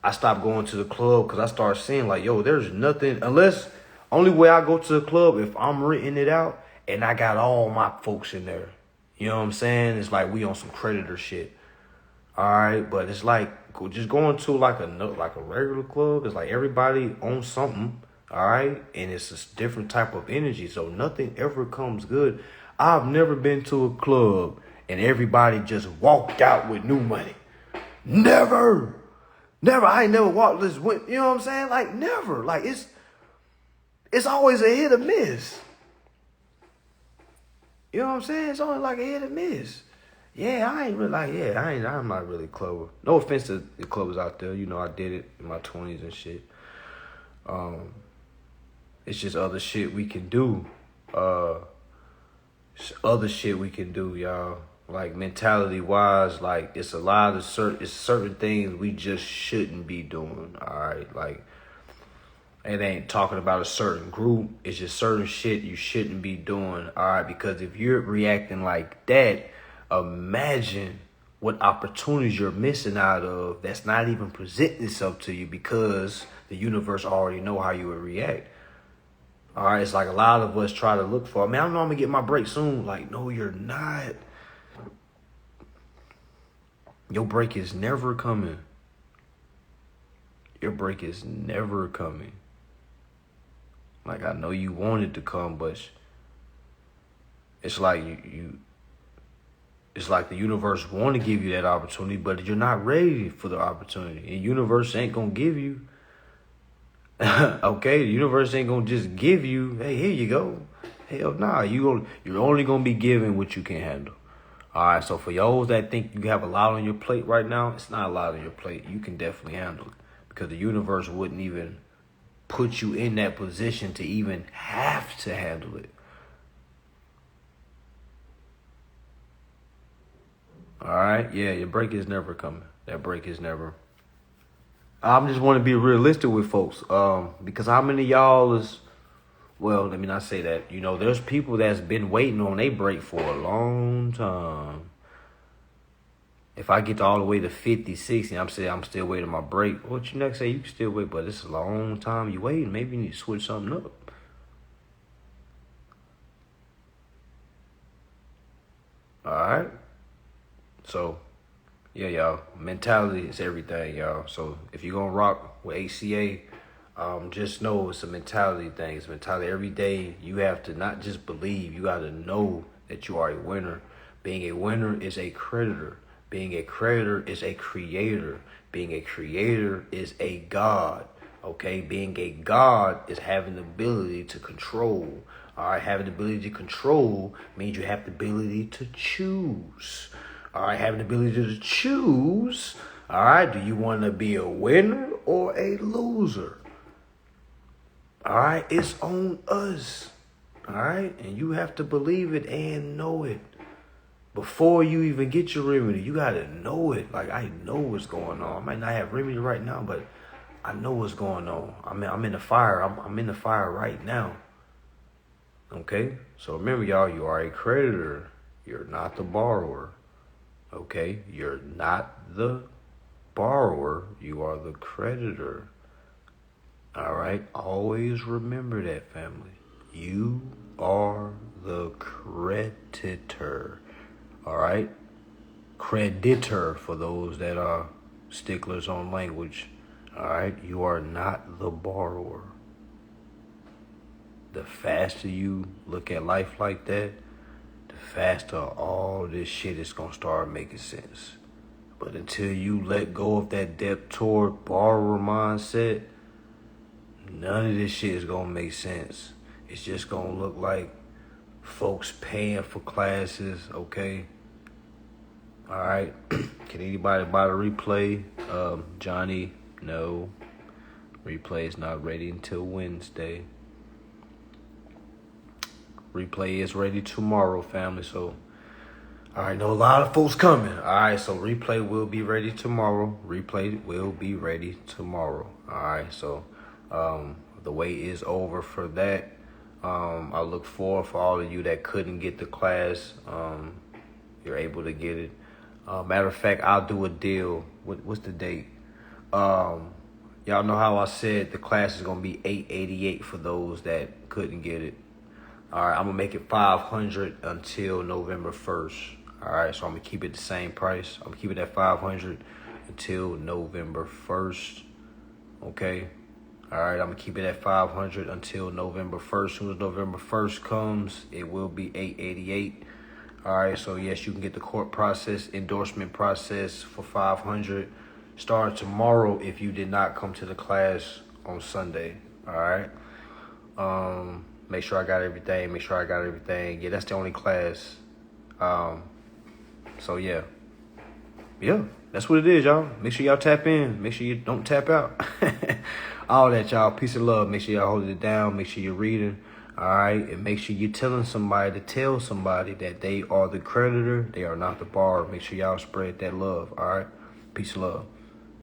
I stopped going to the club because I started seeing like, yo, there's nothing, unless, only way I go to the club if I'm renting it out and I got all my folks in there. You know what I'm saying? It's like we on some creditor shit. All right, but it's like just going to like a regular club. It's like everybody owns something. All right, and it's a different type of energy. So nothing ever comes good. I've never been to a club and everybody just walked out with new money. Never. I ain't never walked this. You know what I'm saying? Like never. Like it's always a hit or miss. You know what I'm saying? It's only like a hit or miss. Yeah, I'm not really clever. No offense to the clubbers out there. I did it in my 20s and shit. It's just other shit we can do. Y'all. Like mentality wise, like it's a lot of certain things we just shouldn't be doing. All right, like it ain't talking about a certain group. It's just certain shit you shouldn't be doing. All right, because if you're reacting like that, imagine what opportunities you're missing out of that's not even presenting itself to you because the universe already know how you would react. All right, it's like a lot of us try to look for, man, I know I'm gonna get my break soon. Like, no, you're not. Your break is never coming. Your break is never coming. Like, I know you want it to come, but it's like it's like the universe want to give you that opportunity, but you're not ready for the opportunity. And the universe ain't going to give you. Okay, the universe ain't going to just give you, hey, here you go. Hell nah, you're only going to be given what you can handle. All right, so for y'all that think you have a lot on your plate right now, it's not a lot on your plate. You can definitely handle it because the universe wouldn't even put you in that position to even have to handle it. All right, yeah, your break is never coming. That break is never. I just want to be realistic with folks, because how many of y'all is, well, let me not say that. You know, there's people that's been waiting on a break for a long time. If I get to all the way to 50, 60, I'm saying I'm still waiting on my break. What you next say? You can still wait, but it's a long time you waiting. Maybe you need to switch something up. All right. So, yeah, y'all. Mentality is everything, y'all. So if you're gonna rock with HCA, just know it's a mentality thing. It's a mentality. Every day you have to not just believe, you gotta know that you are a winner. Being a winner is a creditor. Being a creditor is a creator. Being a creator is a God. Okay? Being a God is having the ability to control. All right? Having the ability to control means you have the ability to choose. All right? Having the ability to choose. All right? Do you want to be a winner or a loser? All right? It's on us. All right? And you have to believe it and know it. Before you even get your remedy, you gotta know it. Like, I know what's going on. I might not have remedy right now, but I know what's going on. I'm in the fire. I'm in the fire right now. Okay? So remember, y'all, you are a creditor. You're not the borrower. Okay? You're not the borrower. You are the creditor. All right? Always remember that, family. You are the creditor. All right? Creditor for those that are sticklers on language. All right? You are not the borrower. The faster you look at life like that, the faster all this shit is going to start making sense. But until you let go of that debtor borrower mindset, none of this shit is going to make sense. It's just going to look like folks paying for classes, okay? All right. Can anybody buy the replay? Johnny, no. Replay is not ready until Wednesday. Replay is ready tomorrow, family. So, all right, know a lot of folks coming. All right, so replay will be ready tomorrow. Replay will be ready tomorrow. All right, so the wait is over for that. I look forward for all of you that couldn't get the class. You're able to get it. Matter of fact, I'll do a deal. What's the date? Y'all know how I said the class is gonna be $888 for those that couldn't get it. All right, I'm gonna make it $500 until November 1st. All right, so I'm gonna keep it the same price. I'm gonna keep it at $500 until November 1st. Okay. All right, I'm gonna keep it at $500 until November 1st. As soon as November 1st comes, it will be $888. All right, so yes, you can get the court process, endorsement process for $500. Start tomorrow if you did not come to the class on Sunday. All right. Make sure I got everything. Yeah, that's the only class. So yeah, that's what it is, y'all. Make sure y'all tap in. Make sure you don't tap out. All that, y'all. Peace and love. Make sure y'all hold it down. Make sure you're reading. All right, and make sure you're telling somebody to tell somebody that they are the creditor. They are not the borrower. Make sure y'all spread that love. All right, peace and love.